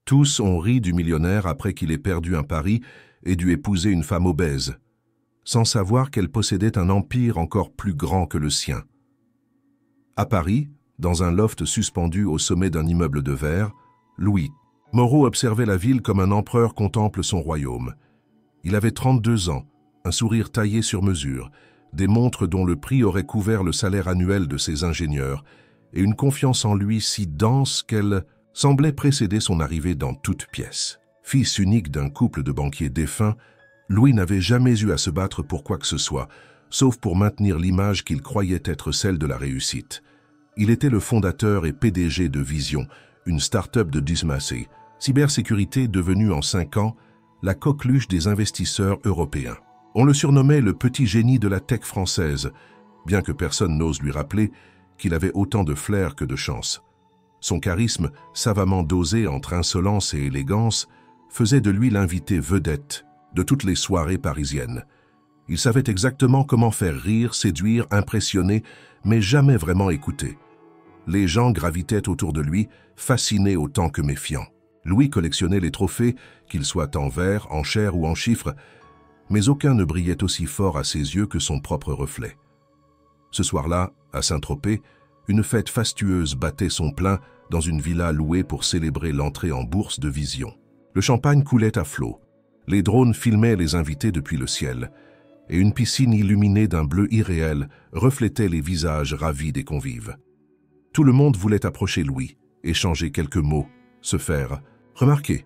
Tous ont ri du millionnaire après qu'il ait perdu un pari et dû épouser une femme obèse, sans savoir qu'elle possédait un empire encore plus grand que le sien. À Paris, dans un loft suspendu au sommet d'un immeuble de verre, Louis Moreau observait la ville comme un empereur contemple son royaume. Il avait 32 ans, un sourire taillé sur mesure, des montres dont le prix aurait couvert le salaire annuel de ses ingénieurs, et une confiance en lui si dense qu'elle semblait précéder son arrivée dans toute pièce. Fils unique d'un couple de banquiers défunts, Louis n'avait jamais eu à se battre pour quoi que ce soit, sauf pour maintenir l'image qu'il croyait être celle de la réussite. Il était le fondateur et PDG de Vision, une start-up de Dismassé, cybersécurité devenue en 5 ans la coqueluche des investisseurs européens. On le surnommait le petit génie de la tech française, bien que personne n'ose lui rappeler qu'il avait autant de flair que de chance. Son charisme, savamment dosé entre insolence et élégance, faisait de lui l'invité vedette de toutes les soirées parisiennes. Il savait exactement comment faire rire, séduire, impressionner, mais jamais vraiment écouter. Les gens gravitaient autour de lui, fascinés autant que méfiants. Louis collectionnait les trophées, qu'ils soient en verre, en chair ou en chiffres, mais aucun ne brillait aussi fort à ses yeux que son propre reflet. Ce soir-là, à Saint-Tropez, une fête fastueuse battait son plein dans une villa louée pour célébrer l'entrée en bourse de Vision. Le champagne coulait à flots, les drones filmaient les invités depuis le ciel, et une piscine illuminée d'un bleu irréel reflétait les visages ravis des convives. Tout le monde voulait approcher Louis, échanger quelques mots, se faire remarquer.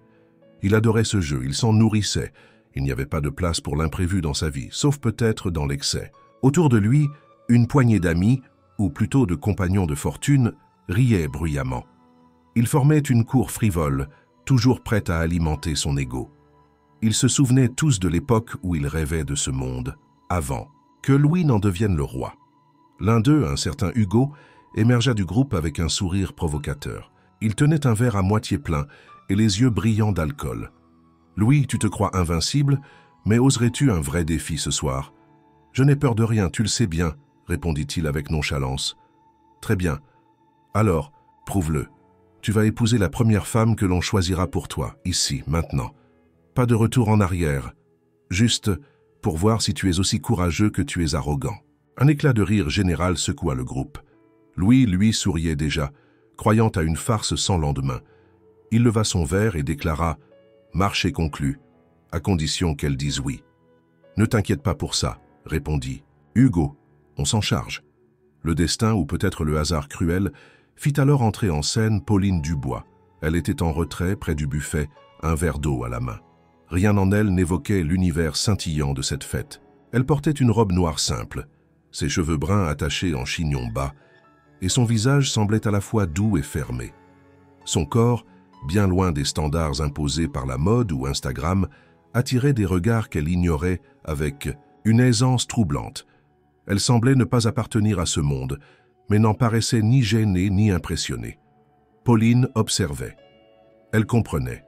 Il adorait ce jeu, il s'en nourrissait. Il n'y avait pas de place pour l'imprévu dans sa vie, sauf peut-être dans l'excès. Autour de lui, une poignée d'amis, ou plutôt de compagnons de fortune, riaient bruyamment. Ils formaient une cour frivole, toujours prête à alimenter son ego. Ils se souvenaient tous de l'époque où il rêvait de ce monde, avant que Louis n'en devienne le roi. L'un d'eux, un certain Hugo, émergea du groupe avec un sourire provocateur. Il tenait un verre à moitié plein et les yeux brillants d'alcool. « Louis, tu te crois invincible, mais oserais-tu un vrai défi ce soir ?»« Je n'ai peur de rien, tu le sais bien, » répondit-il avec nonchalance. « Très bien. Alors, prouve-le. Tu vas épouser la première femme que l'on choisira pour toi, ici, maintenant. Pas de retour en arrière, juste pour voir si tu es aussi courageux que tu es arrogant. » Un éclat de rire général secoua le groupe. Louis, lui, souriait déjà, croyant à une farce sans lendemain. Il leva son verre et déclara « Marché conclu, à condition qu'elle dise oui. »« Ne t'inquiète pas pour ça, » répondit Hugo. « On s'en charge. » Le destin, ou peut-être le hasard cruel, fit alors entrer en scène Pauline Dubois. Elle était en retrait près du buffet, un verre d'eau à la main. Rien en elle n'évoquait l'univers scintillant de cette fête. Elle portait une robe noire simple, ses cheveux bruns attachés en chignon bas, et son visage semblait à la fois doux et fermé. Son corps, bien loin des standards imposés par la mode ou Instagram, attirait des regards qu'elle ignorait avec une aisance troublante. Elle semblait ne pas appartenir à ce monde, mais n'en paraissait ni gênée ni impressionnée. Pauline observait. Elle comprenait.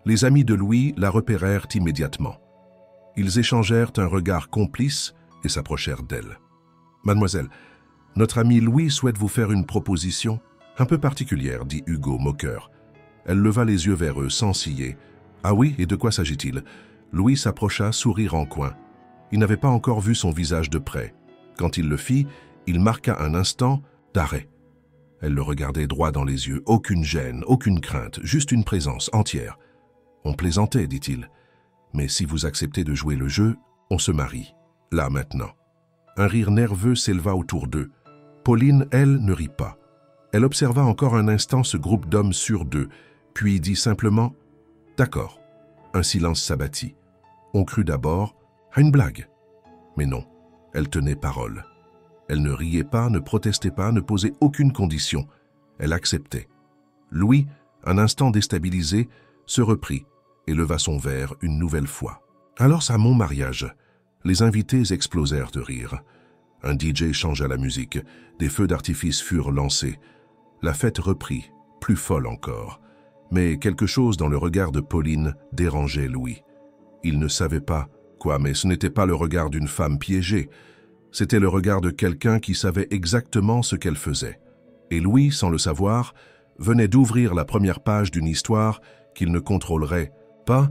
Les amis de Louis la repérèrent immédiatement. Ils échangèrent un regard complice et s'approchèrent d'elle. « Mademoiselle, notre ami Louis souhaite vous faire une proposition un peu particulière, » dit Hugo, moqueur. Elle leva les yeux vers eux, sans ciller. « Ah oui, et de quoi s'agit-il » Louis s'approcha, sourire en coin. Il n'avait pas encore vu son visage de près. Quand il le fit, il marqua un instant d'arrêt. Elle le regardait droit dans les yeux, aucune gêne, aucune crainte, juste une présence entière. « On plaisantait, dit-il. Mais si vous acceptez de jouer le jeu, on se marie. Là, maintenant. » Un rire nerveux s'éleva autour d'eux. Pauline, elle, ne rit pas. Elle observa encore un instant ce groupe d'hommes sur deux, puis dit simplement « D'accord ». Un silence s'abattit. On crut d'abord à une blague. Mais non, elle tenait parole. Elle ne riait pas, ne protestait pas, ne posait aucune condition. Elle acceptait. Louis, un instant déstabilisé, se reprit et leva son verre une nouvelle fois. Alors à mon mariage, les invités explosèrent de rire. Un DJ changea la musique, des feux d'artifice furent lancés. La fête reprit, plus folle encore. Mais quelque chose dans le regard de Pauline dérangeait Louis. Il ne savait pas quoi, mais ce n'était pas le regard d'une femme piégée. C'était le regard de quelqu'un qui savait exactement ce qu'elle faisait. Et Louis, sans le savoir, venait d'ouvrir la première page d'une histoire qu'il ne contrôlerait pas,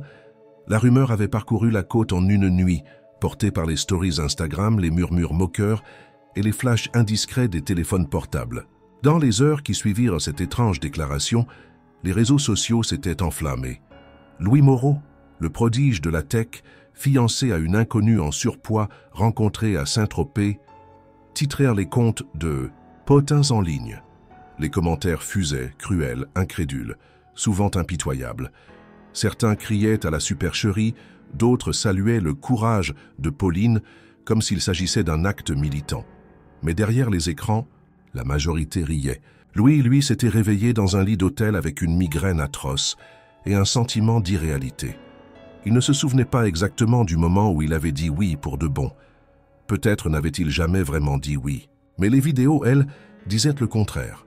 la rumeur avait parcouru la côte en une nuit, portée par les stories Instagram, les murmures moqueurs et les flashs indiscrets des téléphones portables. Dans les heures qui suivirent cette étrange déclaration, les réseaux sociaux s'étaient enflammés. Louis Moreau, le prodige de la tech, fiancé à une inconnue en surpoids rencontrée à Saint-Tropez, titrèrent les comptes de « potins en ligne ». Les commentaires fusaient, cruels, incrédules, souvent impitoyables. Certains criaient à la supercherie, d'autres saluaient le courage de Pauline comme s'il s'agissait d'un acte militant. Mais derrière les écrans, la majorité riait. Louis, lui, s'était réveillé dans un lit d'hôtel avec une migraine atroce et un sentiment d'irréalité. Il ne se souvenait pas exactement du moment où il avait dit oui pour de bon. Peut-être n'avait-il jamais vraiment dit oui. Mais les vidéos, elles, disaient le contraire.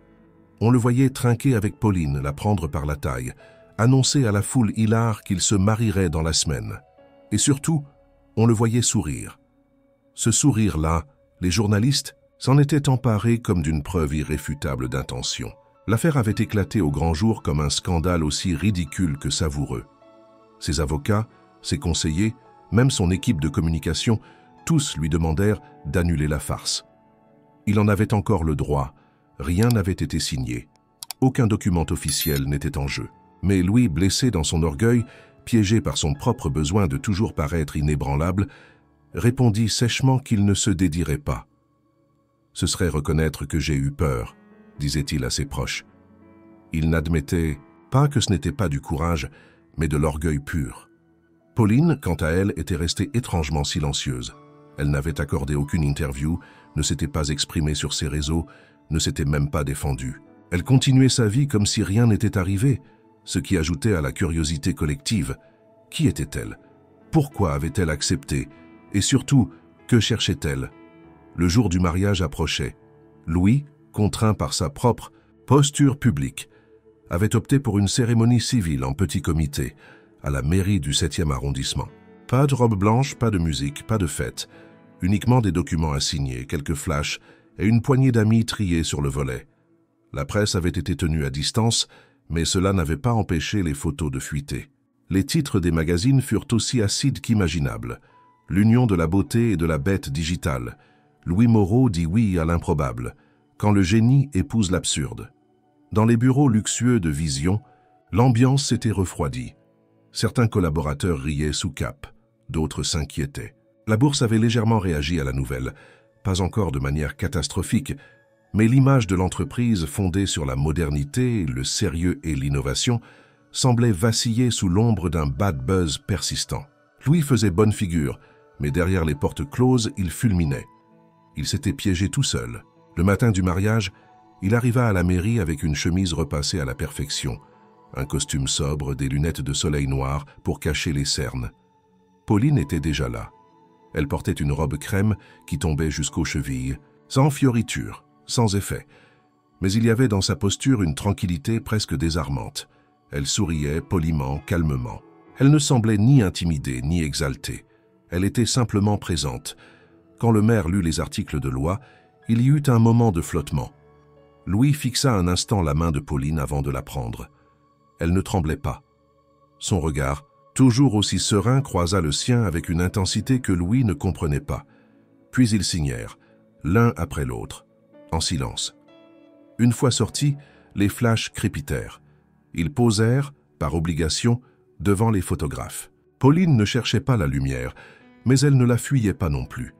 On le voyait trinquer avec Pauline, la prendre par la taille, annoncer à la foule hilare qu'il se marierait dans la semaine. Et surtout, on le voyait sourire. Ce sourire-là, les journalistes s'en étaient emparés comme d'une preuve irréfutable d'intention. L'affaire avait éclaté au grand jour comme un scandale aussi ridicule que savoureux. Ses avocats, ses conseillers, même son équipe de communication, tous lui demandèrent d'annuler la farce. Il en avait encore le droit. Rien n'avait été signé. Aucun document officiel n'était en jeu. Mais Louis, blessé dans son orgueil, piégé par son propre besoin de toujours paraître inébranlable, répondit sèchement qu'il ne se dédirait pas. « Ce serait reconnaître que j'ai eu peur », disait-il à ses proches. Il n'admettait pas que ce n'était pas du courage, mais de l'orgueil pur. Pauline, quant à elle, était restée étrangement silencieuse. Elle n'avait accordé aucune interview, ne s'était pas exprimée sur ses réseaux, ne s'était même pas défendue. Elle continuait sa vie comme si rien n'était arrivé, ce qui ajoutait à la curiosité collective. Qui était-elle? Pourquoi avait-elle accepté? Et surtout, que cherchait-elle? Le jour du mariage approchait. Louis, contraint par sa propre posture publique, avait opté pour une cérémonie civile en petit comité, à la mairie du 7e arrondissement. Pas de robe blanche, pas de musique, pas de fête, uniquement des documents à signer, quelques flashs et une poignée d'amis triés sur le volet. La presse avait été tenue à distance, mais cela n'avait pas empêché les photos de fuiter. Les titres des magazines furent aussi acides qu'imaginables. L'union de la beauté et de la bête digitale. Louis Moreau dit oui à l'improbable, quand le génie épouse l'absurde. Dans les bureaux luxueux de Vision, l'ambiance s'était refroidie. Certains collaborateurs riaient sous cape, d'autres s'inquiétaient. La bourse avait légèrement réagi à la nouvelle, pas encore de manière catastrophique, mais l'image de l'entreprise fondée sur la modernité, le sérieux et l'innovation semblait vaciller sous l'ombre d'un bad buzz persistant. Louis faisait bonne figure, mais derrière les portes closes, il fulminait. Il s'était piégé tout seul. Le matin du mariage, il arriva à la mairie avec une chemise repassée à la perfection, un costume sobre, des lunettes de soleil noires pour cacher les cernes. Pauline était déjà là. Elle portait une robe crème qui tombait jusqu'aux chevilles, sans fioriture, sans effet. Mais il y avait dans sa posture une tranquillité presque désarmante. Elle souriait poliment, calmement. Elle ne semblait ni intimidée, ni exaltée. Elle était simplement présente. Quand le maire lut les articles de loi, il y eut un moment de flottement. Louis fixa un instant la main de Pauline avant de la prendre. Elle ne tremblait pas. Son regard, toujours aussi serein, croisa le sien avec une intensité que Louis ne comprenait pas. Puis ils signèrent, l'un après l'autre, en silence. Une fois sortis, les flashs crépitèrent. Ils posèrent, par obligation, devant les photographes. Pauline ne cherchait pas la lumière, mais elle ne la fuyait pas non plus.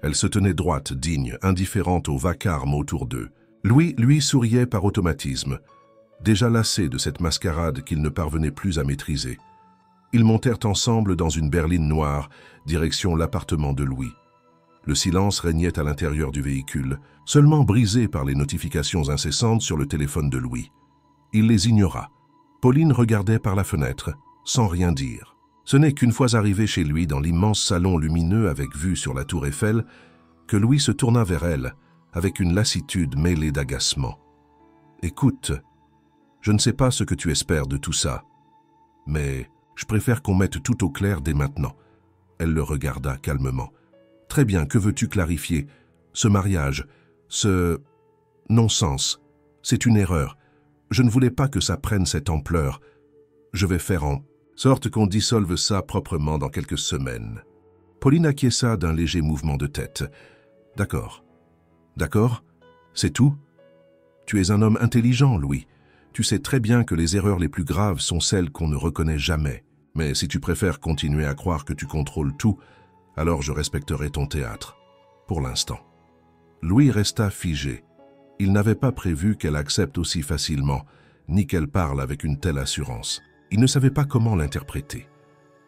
Elle se tenait droite, digne, indifférente au vacarme autour d'eux. Louis, lui, souriait par automatisme, déjà lassé de cette mascarade qu'il ne parvenait plus à maîtriser. Ils montèrent ensemble dans une berline noire, direction l'appartement de Louis. Le silence régnait à l'intérieur du véhicule, seulement brisé par les notifications incessantes sur le téléphone de Louis. Il les ignora. Pauline regardait par la fenêtre, sans rien dire. Ce n'est qu'une fois arrivé chez lui dans l'immense salon lumineux avec vue sur la tour Eiffel, que Louis se tourna vers elle, avec une lassitude mêlée d'agacement. « Écoute, je ne sais pas ce que tu espères de tout ça, mais je préfère qu'on mette tout au clair dès maintenant. » Elle le regarda calmement. « Très bien, que veux-tu clarifier? Ce mariage, ce non-sens, c'est une erreur. Je ne voulais pas que ça prenne cette ampleur. Je vais faire en sorte qu'on dissolve ça proprement dans quelques semaines. Pauline acquiesça d'un léger mouvement de tête. D'accord. D'accord? C'est tout? Tu es un homme intelligent, Louis. Tu sais très bien que les erreurs les plus graves sont celles qu'on ne reconnaît jamais. Mais si tu préfères continuer à croire que tu contrôles tout, alors je respecterai ton théâtre. Pour l'instant. Louis resta figé. Il n'avait pas prévu qu'elle accepte aussi facilement, ni qu'elle parle avec une telle assurance. Il ne savait pas comment l'interpréter.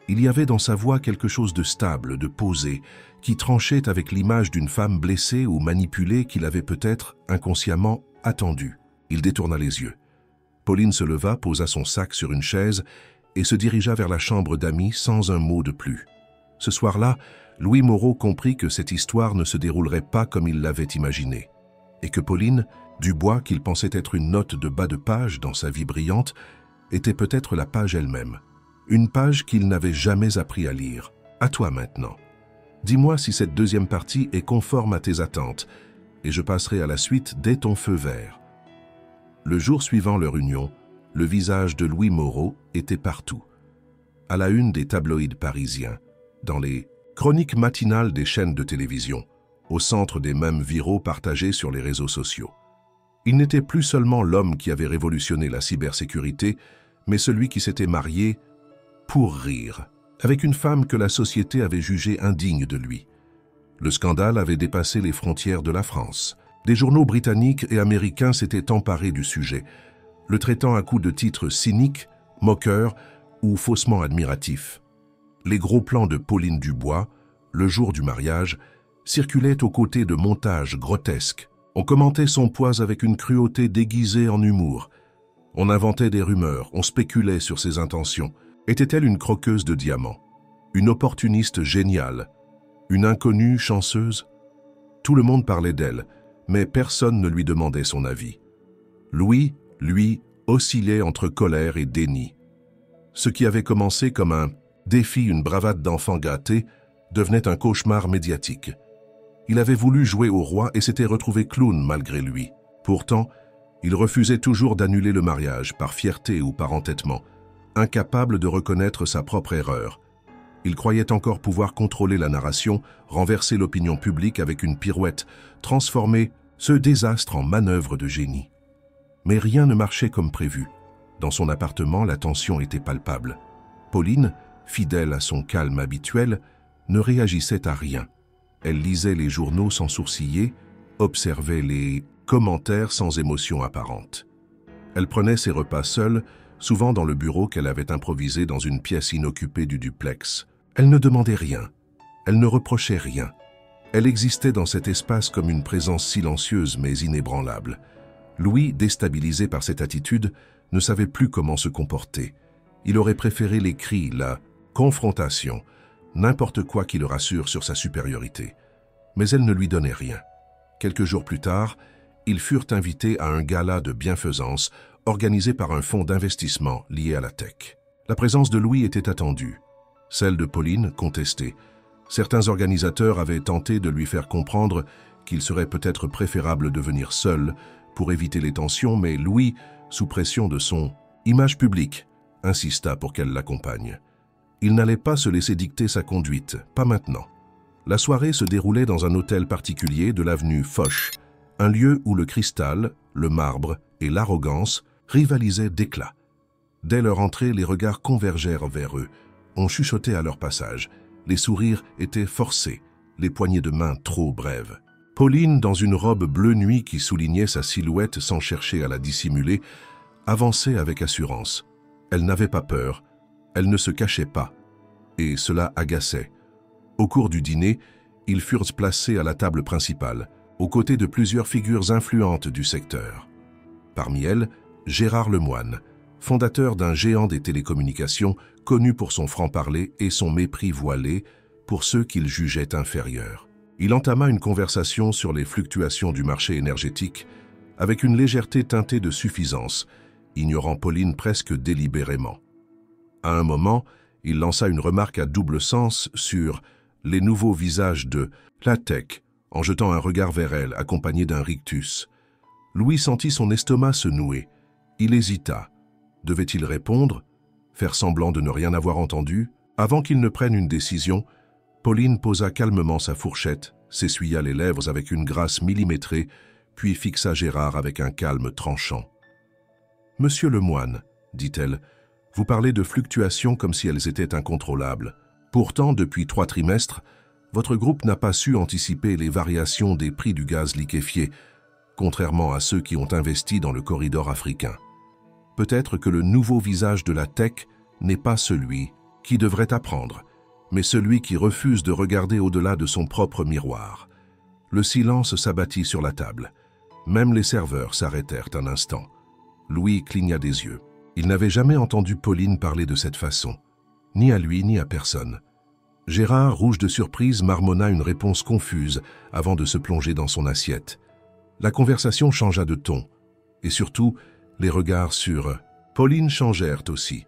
Il y avait dans sa voix quelque chose de stable, de posé, qui tranchait avec l'image d'une femme blessée ou manipulée qu'il avait peut-être, inconsciemment, attendue. Il détourna les yeux. Pauline se leva, posa son sac sur une chaise et se dirigea vers la chambre d'amis sans un mot de plus. Ce soir-là, Louis Moreau comprit que cette histoire ne se déroulerait pas comme il l'avait imaginé, et que Pauline, Dubois, qu'il pensait être une note de bas de page dans sa vie brillante, était peut-être la page elle-même. Une page qu'il n'avait jamais appris à lire. À toi maintenant. Dis-moi si cette deuxième partie est conforme à tes attentes, et je passerai à la suite dès ton feu vert. Le jour suivant leur union, le visage de Louis Moreau était partout. À la une des tabloïds parisiens, dans les chroniques matinales des chaînes de télévision, au centre des mèmes viraux partagés sur les réseaux sociaux. Il n'était plus seulement l'homme qui avait révolutionné la cybersécurité, mais celui qui s'était marié pour rire, avec une femme que la société avait jugée indigne de lui. Le scandale avait dépassé les frontières de la France. Des journaux britanniques et américains s'étaient emparés du sujet, le traitant à coups de titres cyniques, moqueurs ou faussement admiratifs. Les gros plans de Pauline Dubois, le jour du mariage, circulaient aux côtés de montages grotesques. On commentait son poids avec une cruauté déguisée en humour. On inventait des rumeurs, on spéculait sur ses intentions. Était-elle une croqueuse de diamants? Une opportuniste géniale? Une inconnue chanceuse? Tout le monde parlait d'elle, mais personne ne lui demandait son avis. Louis, lui, oscillait entre colère et déni. Ce qui avait commencé comme un défi, une bravade d'enfant gâté, devenait un cauchemar médiatique. Il avait voulu jouer au roi et s'était retrouvé clown malgré lui. Pourtant, il refusait toujours d'annuler le mariage, par fierté ou par entêtement, incapable de reconnaître sa propre erreur. Il croyait encore pouvoir contrôler la narration, renverser l'opinion publique avec une pirouette, transformer ce désastre en manœuvre de génie. Mais rien ne marchait comme prévu. Dans son appartement, la tension était palpable. Pauline, fidèle à son calme habituel, ne réagissait à rien. Elle lisait les journaux sans sourciller, observait les commentaires sans émotion apparente. Elle prenait ses repas seule, souvent dans le bureau qu'elle avait improvisé dans une pièce inoccupée du duplex. Elle ne demandait rien, elle ne reprochait rien. Elle existait dans cet espace comme une présence silencieuse mais inébranlable. Louis, déstabilisé par cette attitude, ne savait plus comment se comporter. Il aurait préféré les cris, la confrontation, n'importe quoi qui le rassure sur sa supériorité. Mais elle ne lui donnait rien. Quelques jours plus tard, ils furent invités à un gala de bienfaisance organisé par un fonds d'investissement lié à la tech. La présence de Louis était attendue. Celle de Pauline, contestée. Certains organisateurs avaient tenté de lui faire comprendre qu'il serait peut-être préférable de venir seul pour éviter les tensions, mais Louis, sous pression de son image publique, insista pour qu'elle l'accompagne. Il n'allait pas se laisser dicter sa conduite, pas maintenant. La soirée se déroulait dans un hôtel particulier de l'avenue Foch, un lieu où le cristal, le marbre et l'arrogance rivalisaient d'éclat. Dès leur entrée, les regards convergèrent vers eux. On chuchotait à leur passage. Les sourires étaient forcés, les poignées de main trop brèves. Pauline, dans une robe bleu nuit qui soulignait sa silhouette sans chercher à la dissimuler, avançait avec assurance. Elle n'avait pas peur, elle ne se cachait pas. Et cela agaçait. Au cours du dîner, ils furent placés à la table principale, aux côtés de plusieurs figures influentes du secteur. Parmi elles, Gérard Lemoine, fondateur d'un géant des télécommunications, connu pour son franc-parler et son mépris voilé pour ceux qu'il jugeait inférieurs. Il entama une conversation sur les fluctuations du marché énergétique avec une légèreté teintée de suffisance, ignorant Pauline presque délibérément. À un moment, il lança une remarque à double sens sur les nouveaux visages de la tech, en jetant un regard vers elle, accompagné d'un rictus. Louis sentit son estomac se nouer. Il hésita. Devait-il répondre? faire semblant de ne rien avoir entendu. Avant qu'il ne prenne une décision, Pauline posa calmement sa fourchette, s'essuya les lèvres avec une grâce millimétrée, puis fixa Gérard avec un calme tranchant. « Monsieur le moine, dit-elle, vous parlez de fluctuations comme si elles étaient incontrôlables. Pourtant, depuis 3 trimestres, votre groupe n'a pas su anticiper les variations des prix du gaz liquéfié, contrairement à ceux qui ont investi dans le corridor africain. Peut-être que le nouveau visage de la tech n'est pas celui qui devrait apprendre, mais celui qui refuse de regarder au-delà de son propre miroir. » Le silence s'abattit sur la table. Même les serveurs s'arrêtèrent un instant. Louis cligna des yeux. Il n'avait jamais entendu Pauline parler de cette façon, ni à lui ni à personne. Gérard, rouge de surprise, marmonna une réponse confuse avant de se plonger dans son assiette. La conversation changea de ton, et surtout, les regards sur Pauline changèrent aussi.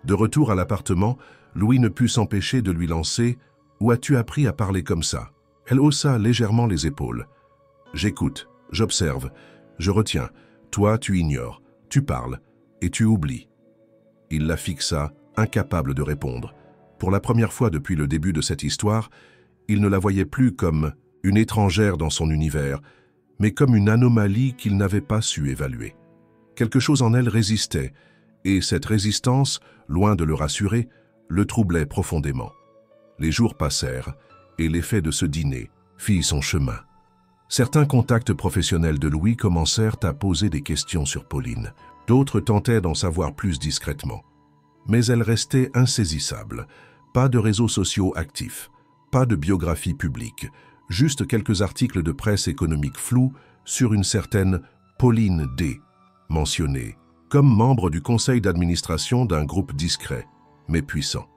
De retour à l'appartement, Louis ne put s'empêcher de lui lancer « Où as-tu appris à parler comme ça ?» Elle haussa légèrement les épaules. « J'écoute, j'observe, je retiens. Toi, tu ignores, tu parles, et tu oublies. » Il la fixa, incapable de répondre. Pour la première fois depuis le début de cette histoire, il ne la voyait plus comme une étrangère dans son univers, mais comme une anomalie qu'il n'avait pas su évaluer. Quelque chose en elle résistait, et cette résistance, loin de le rassurer, le troublait profondément. Les jours passèrent, et l'effet de ce dîner fit son chemin. Certains contacts professionnels de Louis commencèrent à poser des questions sur Pauline. D'autres tentaient d'en savoir plus discrètement. Mais elle restait insaisissable. Pas de réseaux sociaux actifs, pas de biographie publique, juste quelques articles de presse économique flous sur une certaine Pauline D, mentionnée comme membre du conseil d'administration d'un groupe discret, mais puissant.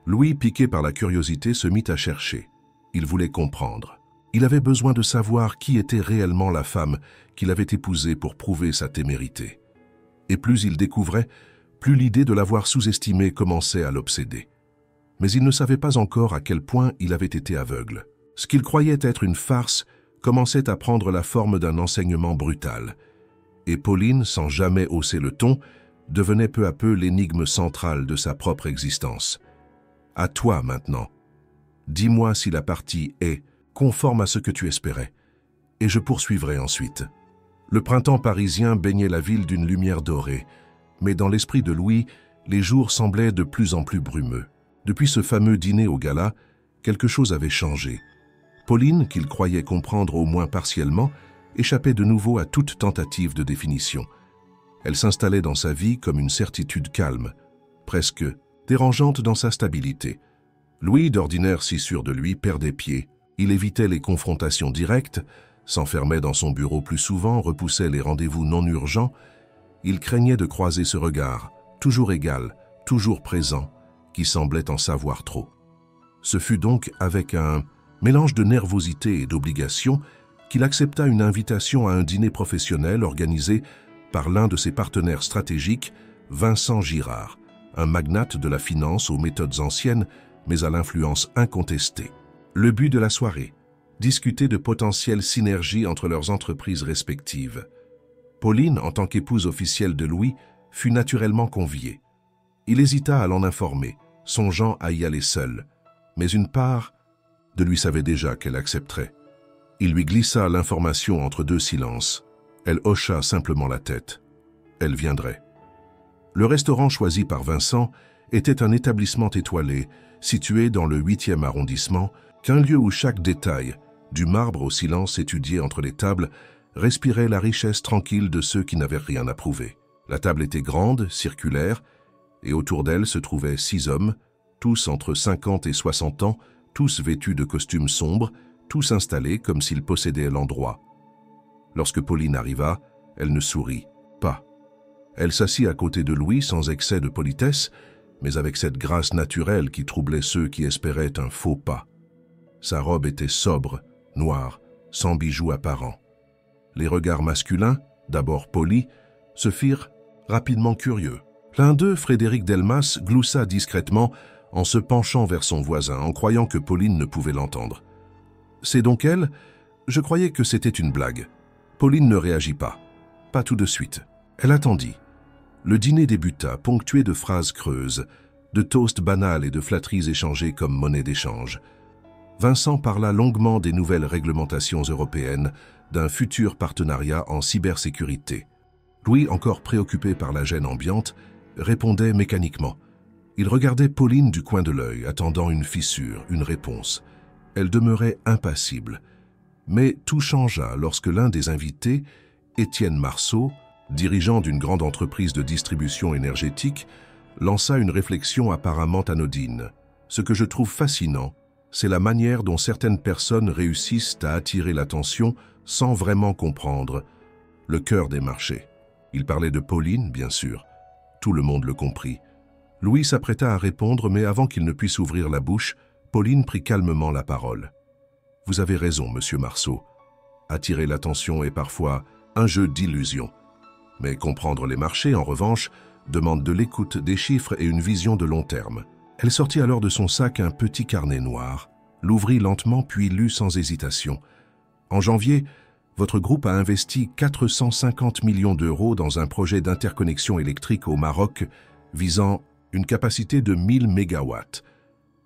Louis, piqué par la curiosité, se mit à chercher. Il voulait comprendre. Il avait besoin de savoir qui était réellement la femme qu'il avait épousée pour prouver sa témérité. Et plus il découvrait, plus l'idée de l'avoir sous-estimée commençait à l'obséder. Mais il ne savait pas encore à quel point il avait été aveugle. Ce qu'il croyait être une farce commençait à prendre la forme d'un enseignement brutal. Et Pauline, sans jamais hausser le ton, devenait peu à peu l'énigme centrale de sa propre existence. « À toi maintenant. Dis-moi si la partie est conforme à ce que tu espérais, et je poursuivrai ensuite. » Le printemps parisien baignait la ville d'une lumière dorée, mais dans l'esprit de Louis, les jours semblaient de plus en plus brumeux. Depuis ce fameux dîner au gala, quelque chose avait changé. Pauline, qu'il croyait comprendre au moins partiellement, échappait de nouveau à toute tentative de définition. Elle s'installait dans sa vie comme une certitude calme, presque dérangeante dans sa stabilité. Louis, d'ordinaire si sûr de lui, perdait pied. Il évitait les confrontations directes, s'enfermait dans son bureau plus souvent, repoussait les rendez-vous non urgents. Il craignait de croiser ce regard, toujours égal, toujours présent, qui semblait en savoir trop. Ce fut donc avec un mélange de nervosité et d'obligation qu'il accepta une invitation à un dîner professionnel organisé par l'un de ses partenaires stratégiques, Vincent Girard, un magnate de la finance aux méthodes anciennes, mais à l'influence incontestée. Le but de la soirée, discuter de potentielles synergies entre leurs entreprises respectives. Pauline, en tant qu'épouse officielle de Louis, fut naturellement conviée. Il hésita à l'en informer, songeant à y aller seul, mais une part de lui savait déjà qu'elle accepterait. Il lui glissa l'information entre 2 silences. Elle hocha simplement la tête. Elle viendrait. Le restaurant choisi par Vincent était un établissement étoilé, situé dans le 8e arrondissement, qu'un lieu où chaque détail, du marbre au silence étudié entre les tables, respirait la richesse tranquille de ceux qui n'avaient rien à prouver. La table était grande, circulaire, et autour d'elle se trouvaient 6 hommes, tous entre 50 et 60 ans, tous vêtus de costumes sombres, tous installés comme s'ils possédaient l'endroit. Lorsque Pauline arriva, elle ne sourit pas. Elle s'assit à côté de Louis sans excès de politesse, mais avec cette grâce naturelle qui troublait ceux qui espéraient un faux pas. Sa robe était sobre, noire, sans bijoux apparents. Les regards masculins, d'abord polis, se firent rapidement curieux. L'un d'eux, Frédéric Delmas, gloussa discrètement en se penchant vers son voisin, en croyant que Pauline ne pouvait l'entendre. « C'est donc elle ? Je croyais que c'était une blague. » Pauline ne réagit pas. Pas tout de suite. Elle attendit. Le dîner débuta, ponctué de phrases creuses, de toasts banals et de flatteries échangées comme monnaie d'échange. Vincent parla longuement des nouvelles réglementations européennes, d'un futur partenariat en cybersécurité. Louis, encore préoccupé par la gêne ambiante, répondait mécaniquement. Il regardait Pauline du coin de l'œil, attendant une fissure, une réponse. Elle demeurait impassible. Mais tout changea lorsque l'un des invités, Étienne Marceau, dirigeant d'une grande entreprise de distribution énergétique, lança une réflexion apparemment anodine. Ce que je trouve fascinant, c'est la manière dont certaines personnes réussissent à attirer l'attention sans vraiment comprendre le cœur des marchés. Il parlait de Pauline, bien sûr. Tout le monde le comprit. Louis s'apprêta à répondre, mais avant qu'il ne puisse ouvrir la bouche, Pauline prit calmement la parole. « Vous avez raison, monsieur Marceau. Attirer l'attention est parfois un jeu d'illusions. Mais comprendre les marchés, en revanche, demande de l'écoute, des chiffres et une vision de long terme. » Elle sortit alors de son sac un petit carnet noir, l'ouvrit lentement puis lut sans hésitation. « En janvier, votre groupe a investi 450 millions d'euros dans un projet d'interconnexion électrique au Maroc visant une capacité de 1000 mégawatts.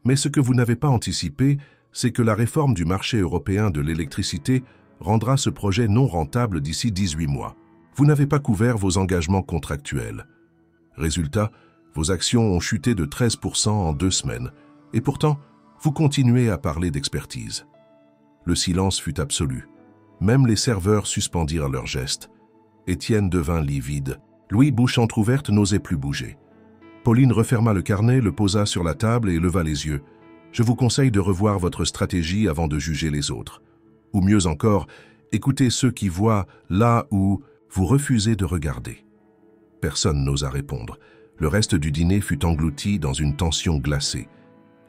Mais ce que vous n'avez pas anticipé, c'est que la réforme du marché européen de l'électricité rendra ce projet non rentable d'ici 18 mois. Vous n'avez pas couvert vos engagements contractuels. Résultat, vos actions ont chuté de 13% en 2 semaines. Et pourtant, vous continuez à parler d'expertise. » Le silence fut absolu. Même les serveurs suspendirent leurs gestes. Étienne devint livide. Louis, bouche entrouverte, n'osait plus bouger. Pauline referma le carnet, le posa sur la table et leva les yeux. « Je vous conseille de revoir votre stratégie avant de juger les autres. Ou mieux encore, écoutez ceux qui voient là où vous refusez de regarder. » Personne n'osa répondre. Le reste du dîner fut englouti dans une tension glacée.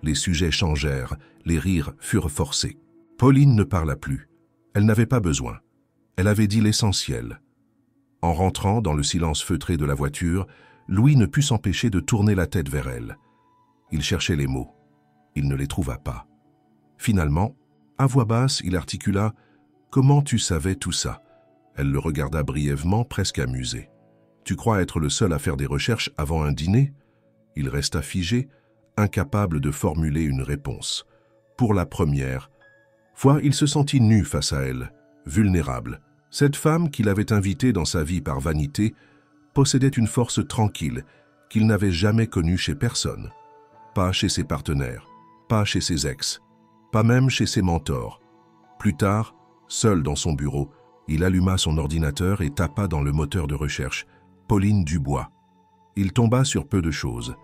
Les sujets changèrent, les rires furent forcés. Pauline ne parla plus. Elle n'avait pas besoin. Elle avait dit l'essentiel. En rentrant dans le silence feutré de la voiture, Louis ne put s'empêcher de tourner la tête vers elle. Il cherchait les mots. Il ne les trouva pas. Finalement, à voix basse, il articula « Comment tu savais tout ça ?» Elle le regarda brièvement, presque amusée. « Tu crois être le seul à faire des recherches avant un dîner ?» Il resta figé, incapable de formuler une réponse. Pour la première fois, il se sentit nu face à elle, vulnérable. Cette femme qu'il avait invitée dans sa vie par vanité possédait une force tranquille qu'il n'avait jamais connue chez personne. Pas chez ses partenaires, pas chez ses ex, pas même chez ses mentors. Plus tard, seul dans son bureau, il alluma son ordinateur et tapa dans le moteur de recherche « Pauline Dubois ». Il tomba sur peu de choses.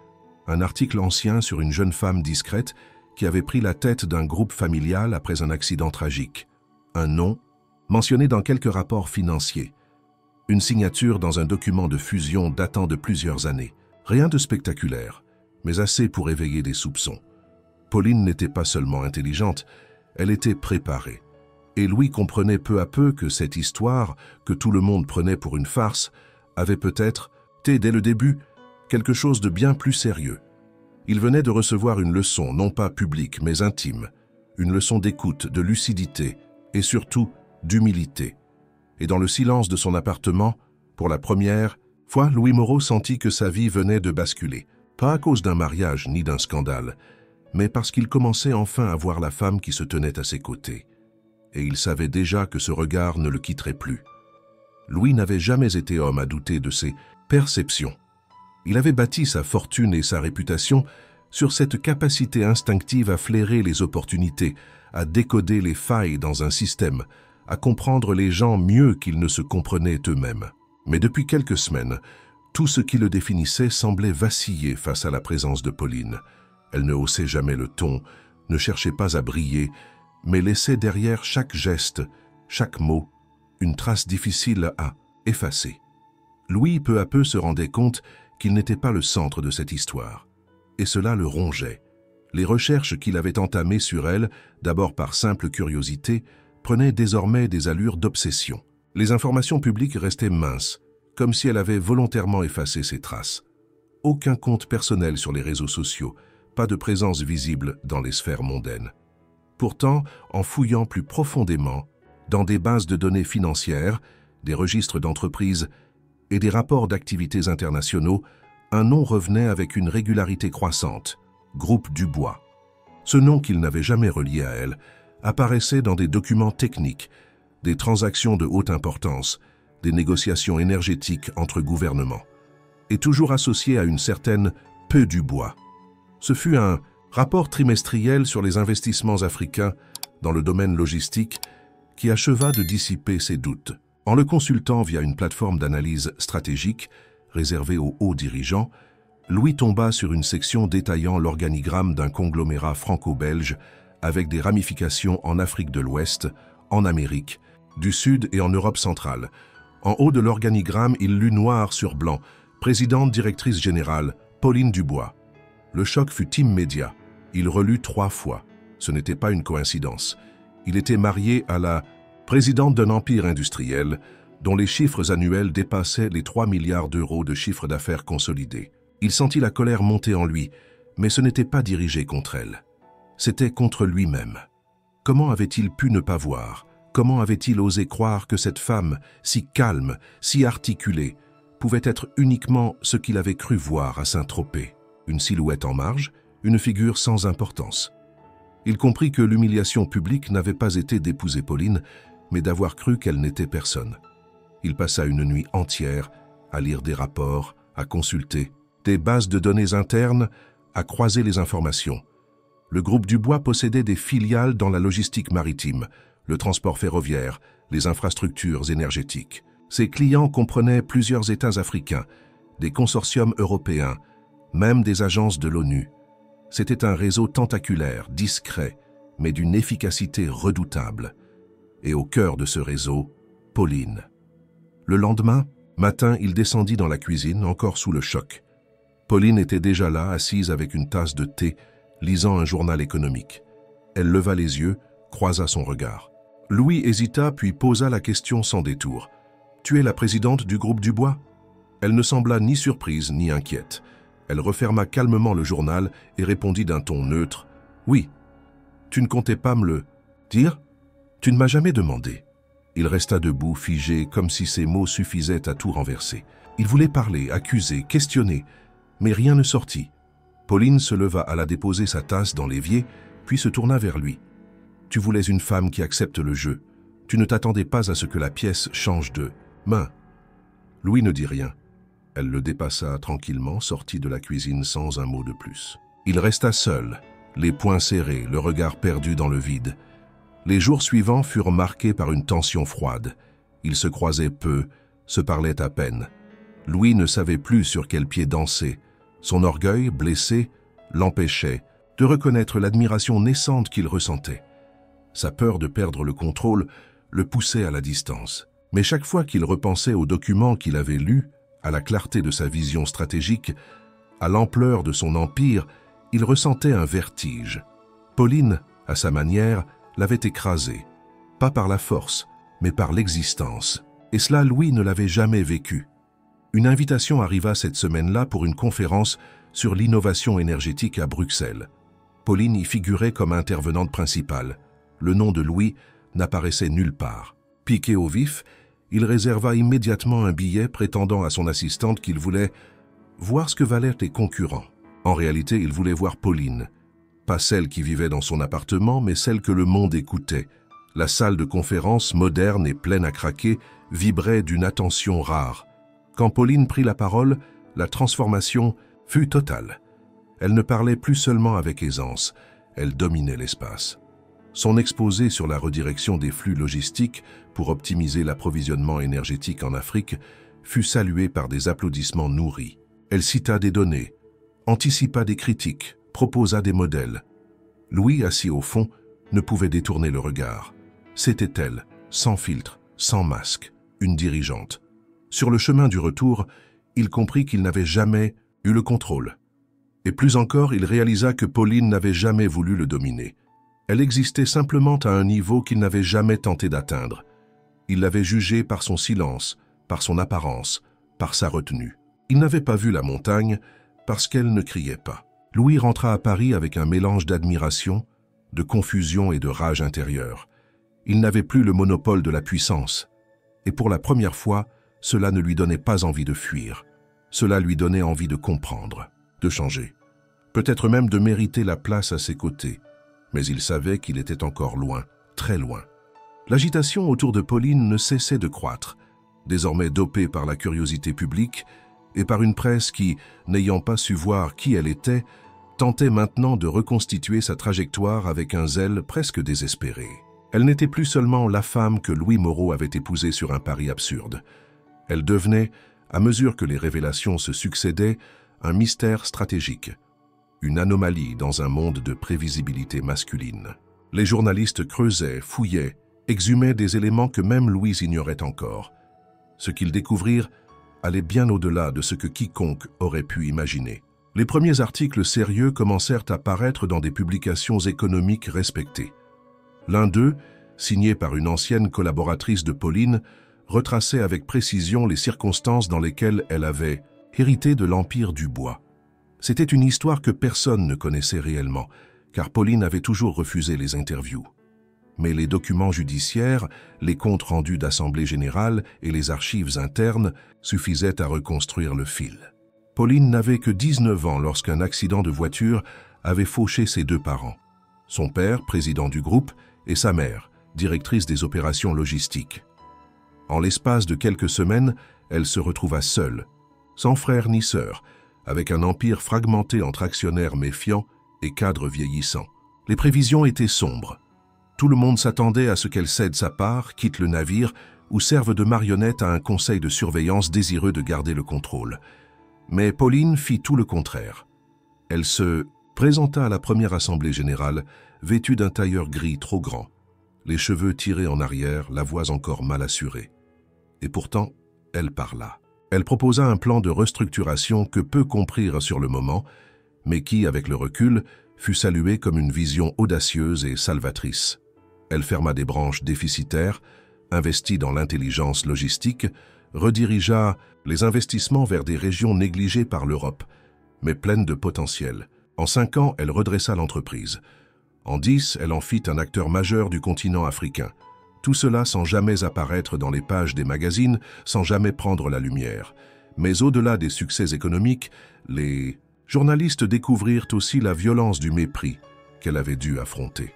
Un article ancien sur une jeune femme discrète qui avait pris la tête d'un groupe familial après un accident tragique. Un nom, mentionné dans quelques rapports financiers. Une signature dans un document de fusion datant de plusieurs années. Rien de spectaculaire, mais assez pour éveiller des soupçons. Pauline n'était pas seulement intelligente, elle était préparée. Et Louis comprenait peu à peu que cette histoire, que tout le monde prenait pour une farce, avait peut-être été, dès le début, quelque chose de bien plus sérieux. Il venait de recevoir une leçon, non pas publique, mais intime. Une leçon d'écoute, de lucidité et surtout d'humilité. Et dans le silence de son appartement, pour la première fois, Louis Moreau sentit que sa vie venait de basculer. Pas à cause d'un mariage ni d'un scandale, mais parce qu'il commençait enfin à voir la femme qui se tenait à ses côtés. Et il savait déjà que ce regard ne le quitterait plus. Louis n'avait jamais été homme à douter de ses perceptions. Il avait bâti sa fortune et sa réputation sur cette capacité instinctive à flairer les opportunités, à décoder les failles dans un système, à comprendre les gens mieux qu'ils ne se comprenaient eux-mêmes. Mais depuis quelques semaines, tout ce qui le définissait semblait vaciller face à la présence de Pauline. Elle ne haussait jamais le ton, ne cherchait pas à briller, mais laissait derrière chaque geste, chaque mot, une trace difficile à effacer. Louis, peu à peu, se rendait compte qu'il n'était pas le centre de cette histoire. Et cela le rongeait. Les recherches qu'il avait entamées sur elle, d'abord par simple curiosité, prenaient désormais des allures d'obsession. Les informations publiques restaient minces, comme si elle avait volontairement effacé ses traces. Aucun compte personnel sur les réseaux sociaux, pas de présence visible dans les sphères mondaines. Pourtant, en fouillant plus profondément, dans des bases de données financières, des registres d'entreprises, et des rapports d'activités internationaux, un nom revenait avec une régularité croissante, Groupe Dubois. Ce nom qu'il n'avait jamais relié à elle apparaissait dans des documents techniques, des transactions de haute importance, des négociations énergétiques entre gouvernements, et toujours associé à une certaine Peu Dubois. Ce fut un rapport trimestriel sur les investissements africains dans le domaine logistique qui acheva de dissiper ses doutes. En le consultant via une plateforme d'analyse stratégique réservée aux hauts dirigeants, Louis tomba sur une section détaillant l'organigramme d'un conglomérat franco-belge avec des ramifications en Afrique de l'Ouest, en Amérique du Sud et en Europe centrale. En haut de l'organigramme, il lut noir sur blanc « Présidente directrice générale, Pauline Dubois ». Le choc fut immédiat. Il relut 3 fois. Ce n'était pas une coïncidence. Il était marié à la présidente d'un empire industriel dont les chiffres annuels dépassaient les 3 milliards d'euros de chiffre d'affaires consolidé. Il sentit la colère monter en lui, mais ce n'était pas dirigé contre elle. C'était contre lui-même. Comment avait-il pu ne pas voir? Comment avait-il osé croire que cette femme, si calme, si articulée, pouvait être uniquement ce qu'il avait cru voir à Saint-Tropez? Une silhouette en marge, une figure sans importance. Il comprit que l'humiliation publique n'avait pas été d'épouser Pauline, mais d'avoir cru qu'elle n'était personne. Il passa une nuit entière à lire des rapports, à consulter des bases de données internes, à croiser les informations. Le groupe Dubois possédait des filiales dans la logistique maritime, le transport ferroviaire, les infrastructures énergétiques. Ses clients comprenaient plusieurs États africains, des consortiums européens, même des agences de l'ONU. C'était un réseau tentaculaire, discret, mais d'une efficacité redoutable. Et au cœur de ce réseau, Pauline. Le lendemain matin, il descendit dans la cuisine, encore sous le choc. Pauline était déjà là, assise avec une tasse de thé, lisant un journal économique. Elle leva les yeux, croisa son regard. Louis hésita puis posa la question sans détour. « Tu es la présidente du groupe Dubois ?» Elle ne sembla ni surprise ni inquiète. Elle referma calmement le journal et répondit d'un ton neutre. « Oui. Tu ne comptais pas me le dire? Tu ne m'as jamais demandé. » Il resta debout, figé, comme si ses mots suffisaient à tout renverser. Il voulait parler, accuser, questionner, mais rien ne sortit. Pauline se leva, alla déposer sa tasse dans l'évier, puis se tourna vers lui. « Tu voulais une femme qui accepte le jeu. Tu ne t'attendais pas à ce que la pièce change de main. » Louis ne dit rien. Elle le dépassa tranquillement, sortit de la cuisine sans un mot de plus. Il resta seul, les poings serrés, le regard perdu dans le vide. Les jours suivants furent marqués par une tension froide. Ils se croisaient peu, se parlaient à peine. Louis ne savait plus sur quel pied danser. Son orgueil, blessé, l'empêchait de reconnaître l'admiration naissante qu'il ressentait. Sa peur de perdre le contrôle le poussait à la distance. Mais chaque fois qu'il repensait aux documents qu'il avait lus, à la clarté de sa vision stratégique, à l'ampleur de son empire, il ressentait un vertige. Pauline, à sa manière, l'avait écrasé, pas par la force, mais par l'existence. Et cela, Louis ne l'avait jamais vécu. Une invitation arriva cette semaine-là pour une conférence sur l'innovation énergétique à Bruxelles. Pauline y figurait comme intervenante principale. Le nom de Louis n'apparaissait nulle part. Piqué au vif, il réserva immédiatement un billet prétendant à son assistante qu'il voulait voir ce que valaient les concurrents. En réalité, il voulait voir Pauline. Pas celle qui vivait dans son appartement, mais celle que le monde écoutait. La salle de conférence, moderne et pleine à craquer, vibrait d'une attention rare. Quand Pauline prit la parole, la transformation fut totale. Elle ne parlait plus seulement avec aisance, elle dominait l'espace. Son exposé sur la redirection des flux logistiques pour optimiser l'approvisionnement énergétique en Afrique fut salué par des applaudissements nourris. Elle cita des données, anticipa des critiques, proposa des modèles. Louis, assis au fond, ne pouvait détourner le regard. C'était elle, sans filtre, sans masque, une dirigeante. Sur le chemin du retour, il comprit qu'il n'avait jamais eu le contrôle. Et plus encore, il réalisa que Pauline n'avait jamais voulu le dominer. Elle existait simplement à un niveau qu'il n'avait jamais tenté d'atteindre. Il l'avait jugée par son silence, par son apparence, par sa retenue. Il n'avait pas vu la montagne parce qu'elle ne criait pas. Louis rentra à Paris avec un mélange d'admiration, de confusion et de rage intérieure. Il n'avait plus le monopole de la puissance. Et pour la première fois, cela ne lui donnait pas envie de fuir. Cela lui donnait envie de comprendre, de changer, peut-être même de mériter la place à ses côtés. Mais il savait qu'il était encore loin, très loin. L'agitation autour de Pauline ne cessait de croître, désormais dopée par la curiosité publique et par une presse qui, n'ayant pas su voir qui elle était, tentait maintenant de reconstituer sa trajectoire avec un zèle presque désespéré. Elle n'était plus seulement la femme que Louis Moreau avait épousée sur un pari absurde. Elle devenait, à mesure que les révélations se succédaient, un mystère stratégique, une anomalie dans un monde de prévisibilité masculine. Les journalistes creusaient, fouillaient, exhumaient des éléments que même Louise ignorait encore. Ce qu'ils découvrirent allait bien au-delà de ce que quiconque aurait pu imaginer. Les premiers articles sérieux commencèrent à paraître dans des publications économiques respectées. L'un d'eux, signé par une ancienne collaboratrice de Pauline, retraçait avec précision les circonstances dans lesquelles elle avait hérité de l'Empire du Bois. C'était une histoire que personne ne connaissait réellement, car Pauline avait toujours refusé les interviews. Mais les documents judiciaires, les comptes rendus d'assemblée générale et les archives internes suffisaient à reconstruire le fil. Pauline n'avait que 19 ans lorsqu'un accident de voiture avait fauché ses deux parents. Son père, président du groupe, et sa mère, directrice des opérations logistiques. En l'espace de quelques semaines, elle se retrouva seule, sans frère ni sœur, avec un empire fragmenté entre actionnaires méfiants et cadres vieillissants. Les prévisions étaient sombres. Tout le monde s'attendait à ce qu'elle cède sa part, quitte le navire ou serve de marionnette à un conseil de surveillance désireux de garder le contrôle. Mais Pauline fit tout le contraire. Elle se présenta à la première assemblée générale, vêtue d'un tailleur gris trop grand, les cheveux tirés en arrière, la voix encore mal assurée. Et pourtant, elle parla. Elle proposa un plan de restructuration que peu comprirent sur le moment, mais qui, avec le recul, fut salué comme une vision audacieuse et salvatrice. Elle ferma des branches déficitaires, investit dans l'intelligence logistique, redirigea les investissements vers des régions négligées par l'Europe, mais pleines de potentiel. En 5 ans, elle redressa l'entreprise. En 10, elle en fit un acteur majeur du continent africain. Tout cela sans jamais apparaître dans les pages des magazines, sans jamais prendre la lumière. Mais au-delà des succès économiques, les journalistes découvrirent aussi la violence du mépris qu'elle avait dû affronter.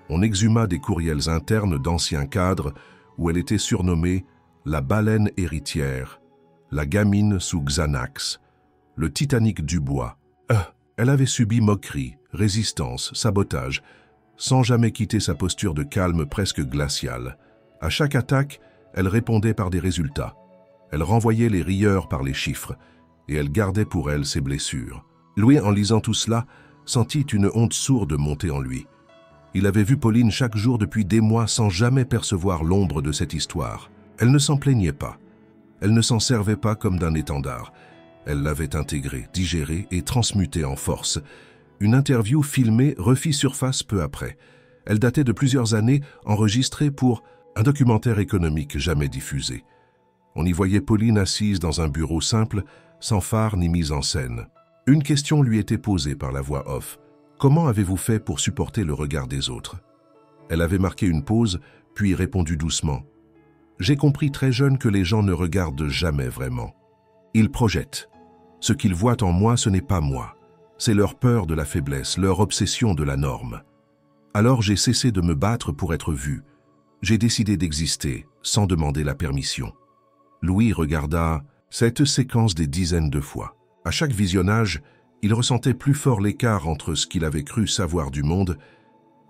On exhuma des courriels internes d'anciens cadres où elle était surnommée la baleine héritière, la gamine sous Xanax, le Titanic du bois. Elle avait subi moqueries, résistance, sabotage, sans jamais quitter sa posture de calme presque glaciale. À chaque attaque, elle répondait par des résultats. Elle renvoyait les rieurs par les chiffres, et elle gardait pour elle ses blessures. Louis, en lisant tout cela, sentit une honte sourde monter en lui. Il avait vu Pauline chaque jour depuis des mois sans jamais percevoir l'ombre de cette histoire. Elle ne s'en plaignait pas. Elle ne s'en servait pas comme d'un étendard. Elle l'avait intégré, digéré et transmuté en force. Une interview filmée refit surface peu après. Elle datait de plusieurs années, enregistrée pour un documentaire économique jamais diffusé. On y voyait Pauline assise dans un bureau simple, sans phare ni mise en scène. Une question lui était posée par la voix off. « Comment avez-vous fait pour supporter le regard des autres ?» Elle avait marqué une pause, puis répondu doucement. « J'ai compris très jeune que les gens ne regardent jamais vraiment. Ils projettent. Ce qu'ils voient en moi, ce n'est pas moi. C'est leur peur de la faiblesse, leur obsession de la norme. Alors j'ai cessé de me battre pour être vu. J'ai décidé d'exister, sans demander la permission. » Louis regarda cette séquence des dizaines de fois. À chaque visionnage, il ressentait plus fort l'écart entre ce qu'il avait cru savoir du monde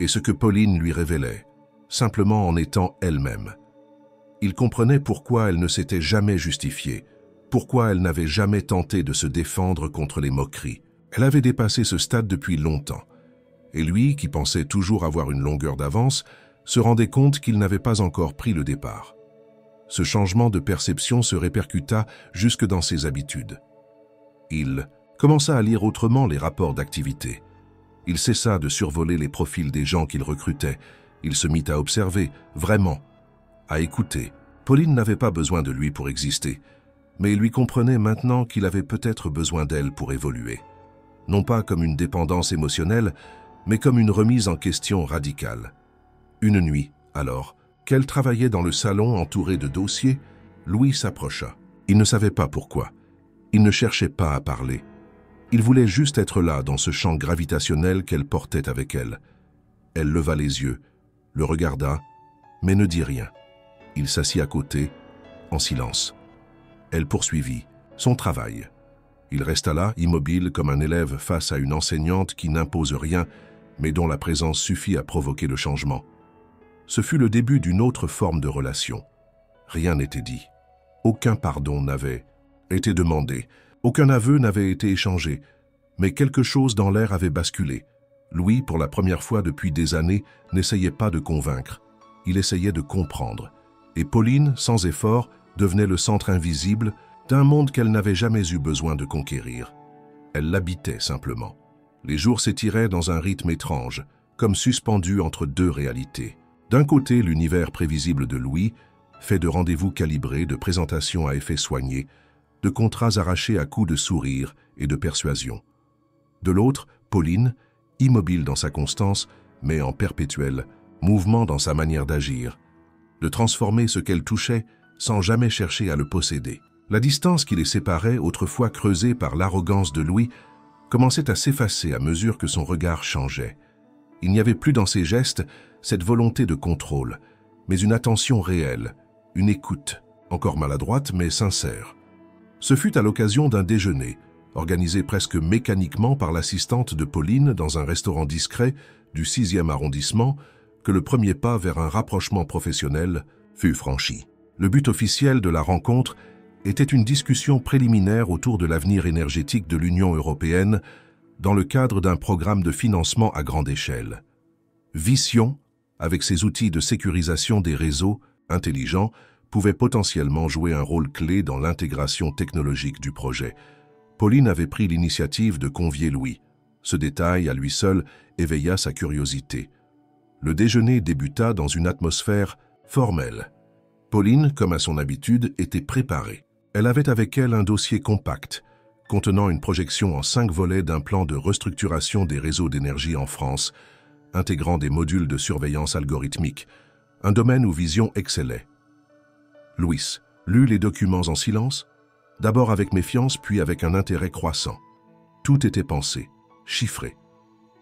et ce que Pauline lui révélait, simplement en étant elle-même. Il comprenait pourquoi elle ne s'était jamais justifiée, pourquoi elle n'avait jamais tenté de se défendre contre les moqueries. Elle avait dépassé ce stade depuis longtemps. Et lui, qui pensait toujours avoir une longueur d'avance, se rendait compte qu'il n'avait pas encore pris le départ. Ce changement de perception se répercuta jusque dans ses habitudes. Il commença à lire autrement les rapports d'activité. Il cessa de survoler les profils des gens qu'il recrutait. Il se mit à observer, vraiment, à écouter. Pauline n'avait pas besoin de lui pour exister, mais il lui comprenait maintenant qu'il avait peut-être besoin d'elle pour évoluer. Non pas comme une dépendance émotionnelle, mais comme une remise en question radicale. Une nuit, alors, qu'elle travaillait dans le salon entourée de dossiers, Louis s'approcha. Il ne savait pas pourquoi. Il ne cherchait pas à parler. Il voulait juste être là, dans ce champ gravitationnel qu'elle portait avec elle. Elle leva les yeux, le regarda, mais ne dit rien. Il s'assit à côté, en silence. Elle poursuivit son travail. Il resta là, immobile comme un élève face à une enseignante qui n'impose rien, mais dont la présence suffit à provoquer le changement. Ce fut le début d'une autre forme de relation. Rien n'était dit. Aucun pardon n'avait été demandé. Aucun aveu n'avait été échangé. Mais quelque chose dans l'air avait basculé. Louis, pour la première fois depuis des années, n'essayait pas de convaincre. Il essayait de comprendre. Et Pauline, sans effort, devenait le centre invisible d'un monde qu'elle n'avait jamais eu besoin de conquérir. Elle l'habitait simplement. Les jours s'étiraient dans un rythme étrange, comme suspendus entre deux réalités. D'un côté, l'univers prévisible de Louis, fait de rendez-vous calibrés, de présentations à effets soignés, de contrats arrachés à coups de sourire et de persuasion. De l'autre, Pauline, immobile dans sa constance, mais en perpétuel mouvement dans sa manière d'agir, de transformer ce qu'elle touchait sans jamais chercher à le posséder. La distance qui les séparait, autrefois creusée par l'arrogance de Louis, commençait à s'effacer à mesure que son regard changeait. Il n'y avait plus dans ses gestes cette volonté de contrôle, mais une attention réelle, une écoute, encore maladroite mais sincère. Ce fut à l'occasion d'un déjeuner, organisé presque mécaniquement par l'assistante de Pauline dans un restaurant discret du 6e arrondissement, que le premier pas vers un rapprochement professionnel fut franchi. Le but officiel de la rencontre était une discussion préliminaire autour de l'avenir énergétique de l'Union européenne dans le cadre d'un programme de financement à grande échelle. Vision, avec ses outils de sécurisation des réseaux intelligents, pouvait potentiellement jouer un rôle clé dans l'intégration technologique du projet. Pauline avait pris l'initiative de convier Louis. Ce détail, à lui seul, éveilla sa curiosité. Le déjeuner débuta dans une atmosphère formelle. Pauline, comme à son habitude, était préparée. Elle avait avec elle un dossier compact, contenant une projection en 5 volets d'un plan de restructuration des réseaux d'énergie en France, intégrant des modules de surveillance algorithmique, un domaine où Vision excellait. Louis lut les documents en silence, d'abord avec méfiance puis avec un intérêt croissant. Tout était pensé, chiffré,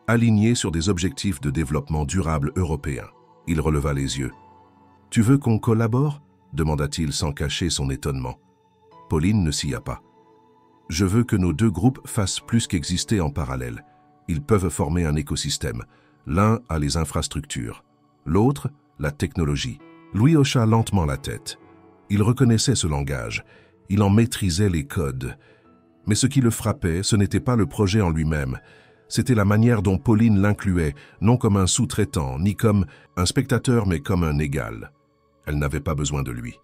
aligné sur des objectifs de développement durable européens. Il releva les yeux. « Tu veux qu'on collabore ?» demanda-t-il sans cacher son étonnement. Pauline ne s'y a pas. « Je veux que nos deux groupes fassent plus qu'exister en parallèle. Ils peuvent former un écosystème. L'un a les infrastructures, l'autre, la technologie. » Louis hocha lentement la tête. Il reconnaissait ce langage. Il en maîtrisait les codes. Mais ce qui le frappait, ce n'était pas le projet en lui-même. C'était la manière dont Pauline l'incluait, non comme un sous-traitant, ni comme un spectateur, mais comme un égal. Elle n'avait pas besoin de lui.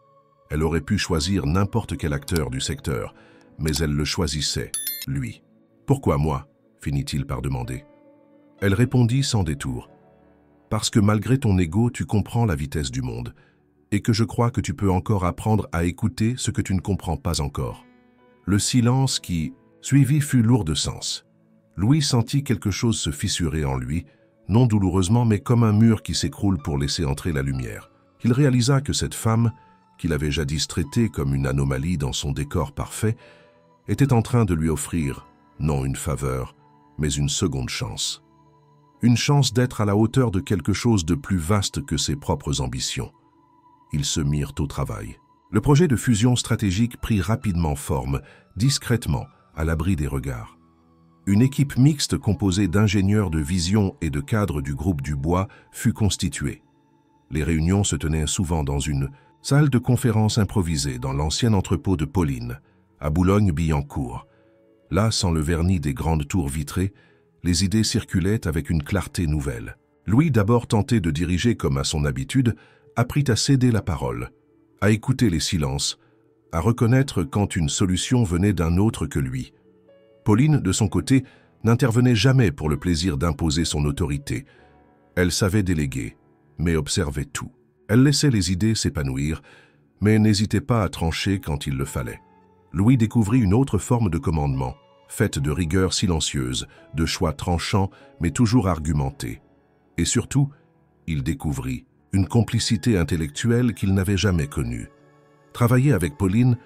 Elle aurait pu choisir n'importe quel acteur du secteur, mais elle le choisissait, lui. « Pourquoi moi ?» finit-il par demander. Elle répondit sans détour. « Parce que malgré ton ego, tu comprends la vitesse du monde, et que je crois que tu peux encore apprendre à écouter ce que tu ne comprends pas encore. » Le silence qui suivit fut lourd de sens. Louis sentit quelque chose se fissurer en lui, non douloureusement, mais comme un mur qui s'écroule pour laisser entrer la lumière. Il réalisa que cette femme, qu'il avait jadis traitée comme une anomalie dans son décor parfait, était en train de lui offrir, non une faveur, mais une seconde chance. Une chance d'être à la hauteur de quelque chose de plus vaste que ses propres ambitions. Ils se mirent au travail. Le projet de fusion stratégique prit rapidement forme, discrètement, à l'abri des regards. Une équipe mixte composée d'ingénieurs de vision et de cadres du groupe du Bois fut constituée. Les réunions se tenaient souvent dans une salle de conférence improvisée dans l'ancien entrepôt de Pauline, à Boulogne-Billancourt. Là, sans le vernis des grandes tours vitrées, les idées circulaient avec une clarté nouvelle. Louis, d'abord tenté de diriger comme à son habitude, apprit à céder la parole, à écouter les silences, à reconnaître quand une solution venait d'un autre que lui. Pauline, de son côté, n'intervenait jamais pour le plaisir d'imposer son autorité. Elle savait déléguer, mais observait tout. Elle laissait les idées s'épanouir, mais n'hésitait pas à trancher quand il le fallait. Louis découvrit une autre forme de commandement, faite de rigueur silencieuse, de choix tranchants, mais toujours argumentés. Et surtout, il découvrit une complicité intellectuelle qu'il n'avait jamais connue. Travailler avec Pauline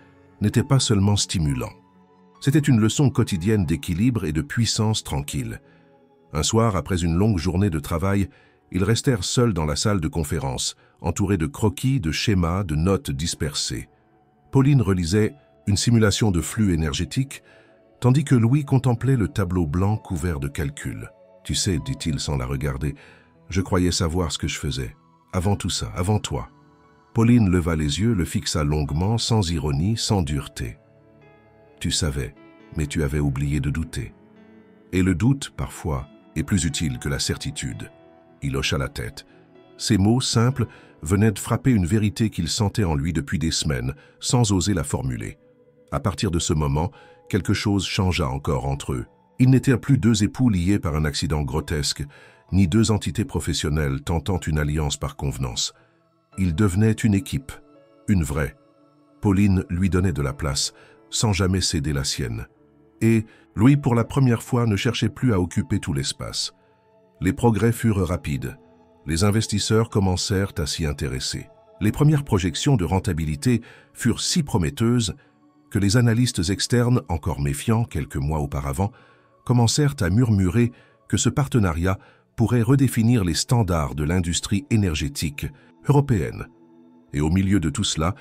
n'était pas seulement stimulant. C'était une leçon quotidienne d'équilibre et de puissance tranquille. Un soir, après une longue journée de travail, ils restèrent seuls dans la salle de conférence, entourés de croquis, de schémas, de notes dispersées. Pauline relisait une simulation de flux énergétique, tandis que Louis contemplait le tableau blanc couvert de calculs. « Tu sais, dit-il sans la regarder, je croyais savoir ce que je faisais. Avant tout ça, avant toi. » Pauline leva les yeux, le fixa longuement, sans ironie, sans dureté. « Tu savais, mais tu avais oublié de douter. Et le doute, parfois, est plus utile que la certitude. » Il hocha la tête. Ces mots simples venaient de frapper une vérité qu'il sentait en lui depuis des semaines, sans oser la formuler. À partir de ce moment, quelque chose changea encore entre eux. Ils n'étaient plus deux époux liés par un accident grotesque, ni deux entités professionnelles tentant une alliance par convenance. Ils devenaient une équipe, une vraie. Pauline lui donnait de la place, sans jamais céder la sienne. Et Louis, pour la première fois, ne cherchait plus à occuper tout l'espace. Les progrès furent rapides. Les investisseurs commencèrent à s'y intéresser. Les premières projections de rentabilité furent si prometteuses que les analystes externes, encore méfiants quelques mois auparavant, commencèrent à murmurer que ce partenariat pourrait redéfinir les standards de l'industrie énergétique européenne. Et au milieu de tout cela,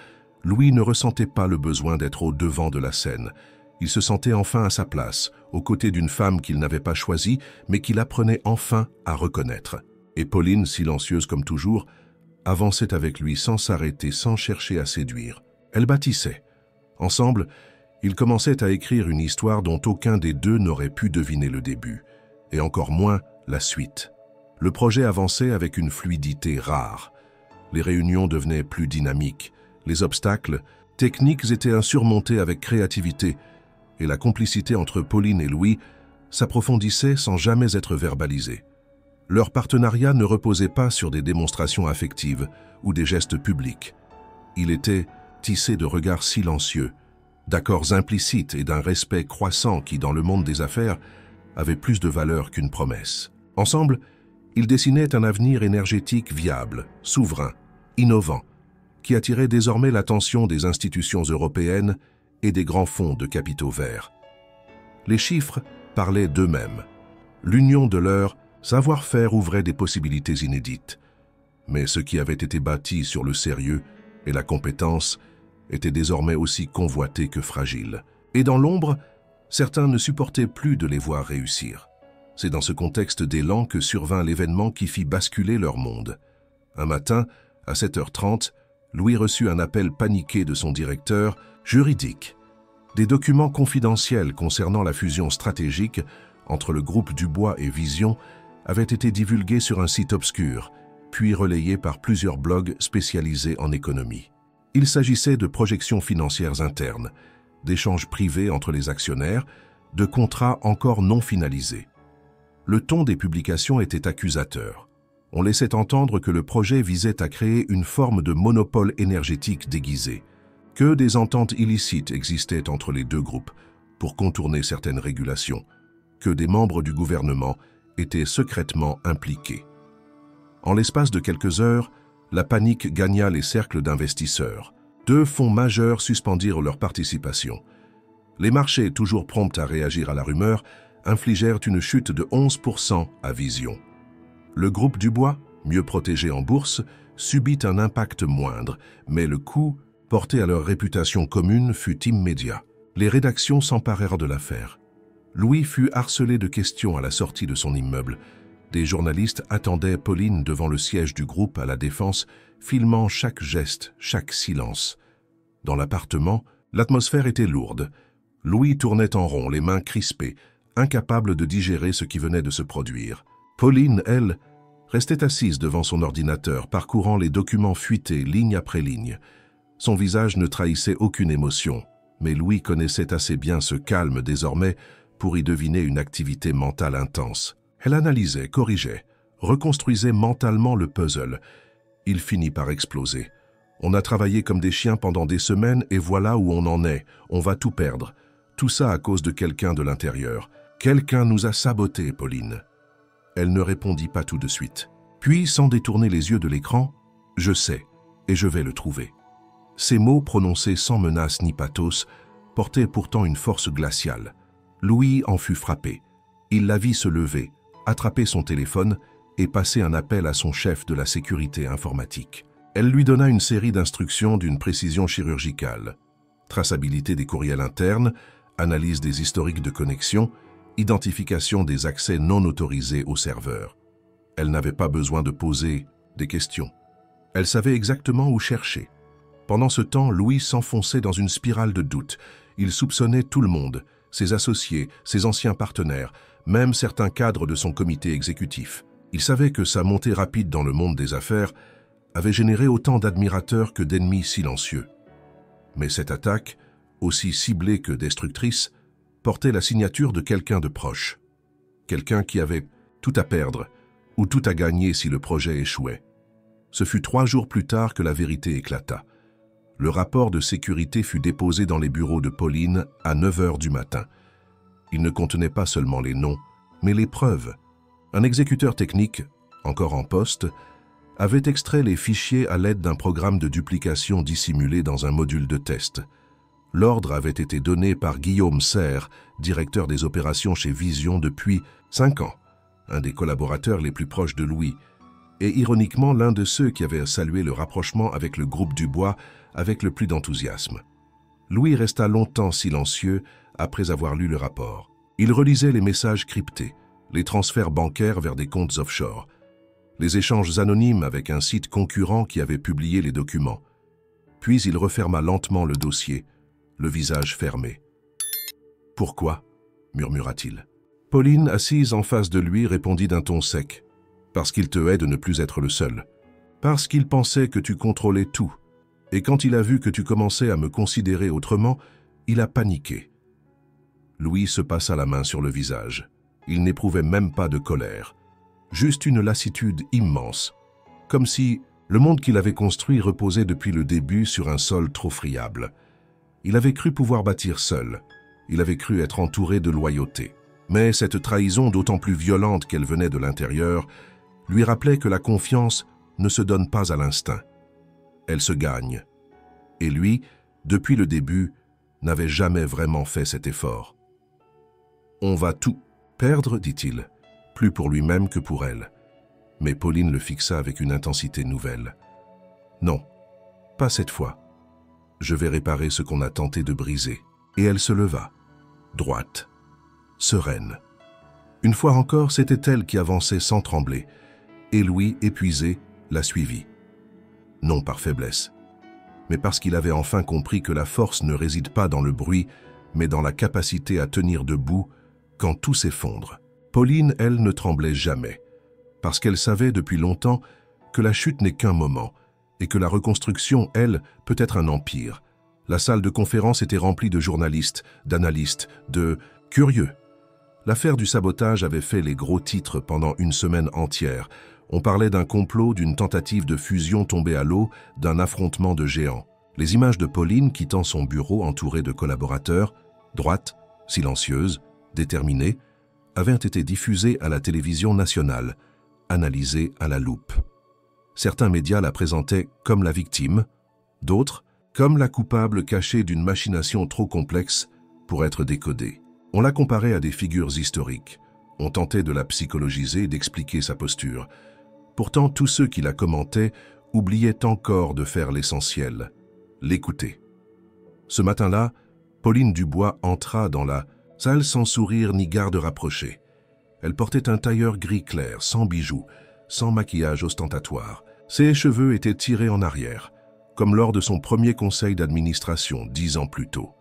Louis ne ressentait pas le besoin d'être au devant de la scène. Il se sentait enfin à sa place, aux côtés d'une femme qu'il n'avait pas choisie, mais qu'il apprenait enfin à reconnaître. Et Pauline, silencieuse comme toujours, avançait avec lui sans s'arrêter, sans chercher à séduire. Elle bâtissait. Ensemble, ils commençaient à écrire une histoire dont aucun des deux n'aurait pu deviner le début, et encore moins la suite. Le projet avançait avec une fluidité rare. Les réunions devenaient plus dynamiques, les obstacles techniques étaient insurmontés avec créativité, et la complicité entre Pauline et Louis s'approfondissait sans jamais être verbalisée. Leur partenariat ne reposait pas sur des démonstrations affectives ou des gestes publics. Il était tissé de regards silencieux, d'accords implicites et d'un respect croissant qui, dans le monde des affaires, avait plus de valeur qu'une promesse. Ensemble, ils dessinaient un avenir énergétique viable, souverain, innovant, qui attirait désormais l'attention des institutions européennes et des grands fonds de capitaux verts. Les chiffres parlaient d'eux-mêmes. L'union de leur savoir-faire ouvrait des possibilités inédites. Mais ce qui avait été bâti sur le sérieux et la compétence était désormais aussi convoité que fragile. Et dans l'ombre, certains ne supportaient plus de les voir réussir. C'est dans ce contexte d'élan que survint l'événement qui fit basculer leur monde. Un matin, à 7h30, Louis reçut un appel paniqué de son directeur juridique. Des documents confidentiels concernant la fusion stratégique entre le groupe Dubois et Vision avaient été divulgués sur un site obscur, puis relayés par plusieurs blogs spécialisés en économie. Il s'agissait de projections financières internes, d'échanges privés entre les actionnaires, de contrats encore non finalisés. Le ton des publications était accusateur. On laissait entendre que le projet visait à créer une forme de monopole énergétique déguisé, que des ententes illicites existaient entre les deux groupes pour contourner certaines régulations, que des membres du gouvernement étaient secrètement impliqués. En l'espace de quelques heures, la panique gagna les cercles d'investisseurs. Deux fonds majeurs suspendirent leur participation. Les marchés, toujours prompts à réagir à la rumeur, infligèrent une chute de 11% à Vision. Le groupe Dubois, mieux protégé en bourse, subit un impact moindre, mais le coup porté à leur réputation commune fut immédiat. Les rédactions s'emparèrent de l'affaire. Louis fut harcelé de questions à la sortie de son immeuble. Des journalistes attendaient Pauline devant le siège du groupe à la Défense, filmant chaque geste, chaque silence. Dans l'appartement, l'atmosphère était lourde. Louis tournait en rond, les mains crispées, incapable de digérer ce qui venait de se produire. Pauline, elle, restait assise devant son ordinateur, parcourant les documents fuités ligne après ligne. Son visage ne trahissait aucune émotion, mais Louis connaissait assez bien ce calme désormais pour y deviner une activité mentale intense. Elle analysait, corrigeait, reconstruisait mentalement le puzzle. Il finit par exploser. On a travaillé comme des chiens pendant des semaines et voilà où on en est. On va tout perdre. Tout ça à cause de quelqu'un de l'intérieur. Quelqu'un nous a sabotés, Pauline. Elle ne répondit pas tout de suite. Puis, sans détourner les yeux de l'écran, « Je sais, et je vais le trouver. » Ces mots, prononcés sans menace ni pathos, portaient pourtant une force glaciale. Louis en fut frappé. Il la vit se lever, attraper son téléphone et passer un appel à son chef de la sécurité informatique. Elle lui donna une série d'instructions d'une précision chirurgicale. Traçabilité des courriels internes, analyse des historiques de connexion, identification des accès non autorisés au serveur. Elle n'avait pas besoin de poser des questions. Elle savait exactement où chercher. Pendant ce temps, Louis s'enfonçait dans une spirale de doute. Il soupçonnait tout le monde, ses associés, ses anciens partenaires, même certains cadres de son comité exécutif. Il savait que sa montée rapide dans le monde des affaires avait généré autant d'admirateurs que d'ennemis silencieux. Mais cette attaque, aussi ciblée que destructrice, portait la signature de quelqu'un de proche. Quelqu'un qui avait tout à perdre ou tout à gagner si le projet échouait. Ce fut 3 jours plus tard que la vérité éclata. Le rapport de sécurité fut déposé dans les bureaux de Pauline à 9 h du matin. Il ne contenait pas seulement les noms, mais les preuves. Un exécuteur technique, encore en poste, avait extrait les fichiers à l'aide d'un programme de duplication dissimulé dans un module de test. L'ordre avait été donné par Guillaume Serre, directeur des opérations chez Vision depuis 5 ans, un des collaborateurs les plus proches de Louis, et ironiquement l'un de ceux qui avaient salué le rapprochement avec le groupe Dubois avec le plus d'enthousiasme. Louis resta longtemps silencieux après avoir lu le rapport. Il relisait les messages cryptés, les transferts bancaires vers des comptes offshore, les échanges anonymes avec un site concurrent qui avait publié les documents. Puis il referma lentement le dossier, le visage fermé. « Pourquoi » murmura-t-il. Pauline, assise en face de lui, répondit d'un ton sec. « Parce qu'il te hait de ne plus être le seul. Parce qu'il pensait que tu contrôlais tout. Et quand il a vu que tu commençais à me considérer autrement, il a paniqué. » Louis se passa la main sur le visage. Il n'éprouvait même pas de colère. Juste une lassitude immense. Comme si le monde qu'il avait construit reposait depuis le début sur un sol trop friable. Il avait cru pouvoir bâtir seul. Il avait cru être entouré de loyauté. Mais cette trahison, d'autant plus violente qu'elle venait de l'intérieur, lui rappelait que la confiance ne se donne pas à l'instinct. Elle se gagne. Et lui, depuis le début, n'avait jamais vraiment fait cet effort. « On va tout perdre, dit-il, plus pour lui-même que pour elle. » Mais Pauline le fixa avec une intensité nouvelle. « Non, pas cette fois. Je vais réparer ce qu'on a tenté de briser. » Et elle se leva, droite, sereine. Une fois encore, c'était elle qui avançait sans trembler, et Louis, épuisé, la suivit. Non par faiblesse, mais parce qu'il avait enfin compris que la force ne réside pas dans le bruit, mais dans la capacité à tenir debout quand tout s'effondre. Pauline, elle, ne tremblait jamais, parce qu'elle savait depuis longtemps que la chute n'est qu'un moment, et que la reconstruction, elle, peut être un empire. La salle de conférence était remplie de journalistes, d'analystes, de curieux. L'affaire du sabotage avait fait les gros titres pendant une semaine entière. On parlait d'un complot, d'une tentative de fusion tombée à l'eau, d'un affrontement de géants. Les images de Pauline quittant son bureau entourée de collaborateurs, droite, silencieuse, déterminée, avaient été diffusées à la télévision nationale, analysées à la loupe. Certains médias la présentaient comme la victime, d'autres comme la coupable cachée d'une machination trop complexe pour être décodée. On la comparait à des figures historiques. On tentait de la psychologiser, d'expliquer sa posture. Pourtant, tous ceux qui la commentaient oubliaient encore de faire l'essentiel, l'écouter. Ce matin-là, Pauline Dubois entra dans la salle sans sourire ni garde rapprochée. Elle portait un tailleur gris clair, sans bijoux, sans maquillage ostentatoire. Ses cheveux étaient tirés en arrière, comme lors de son premier conseil d'administration 10 ans plus tôt.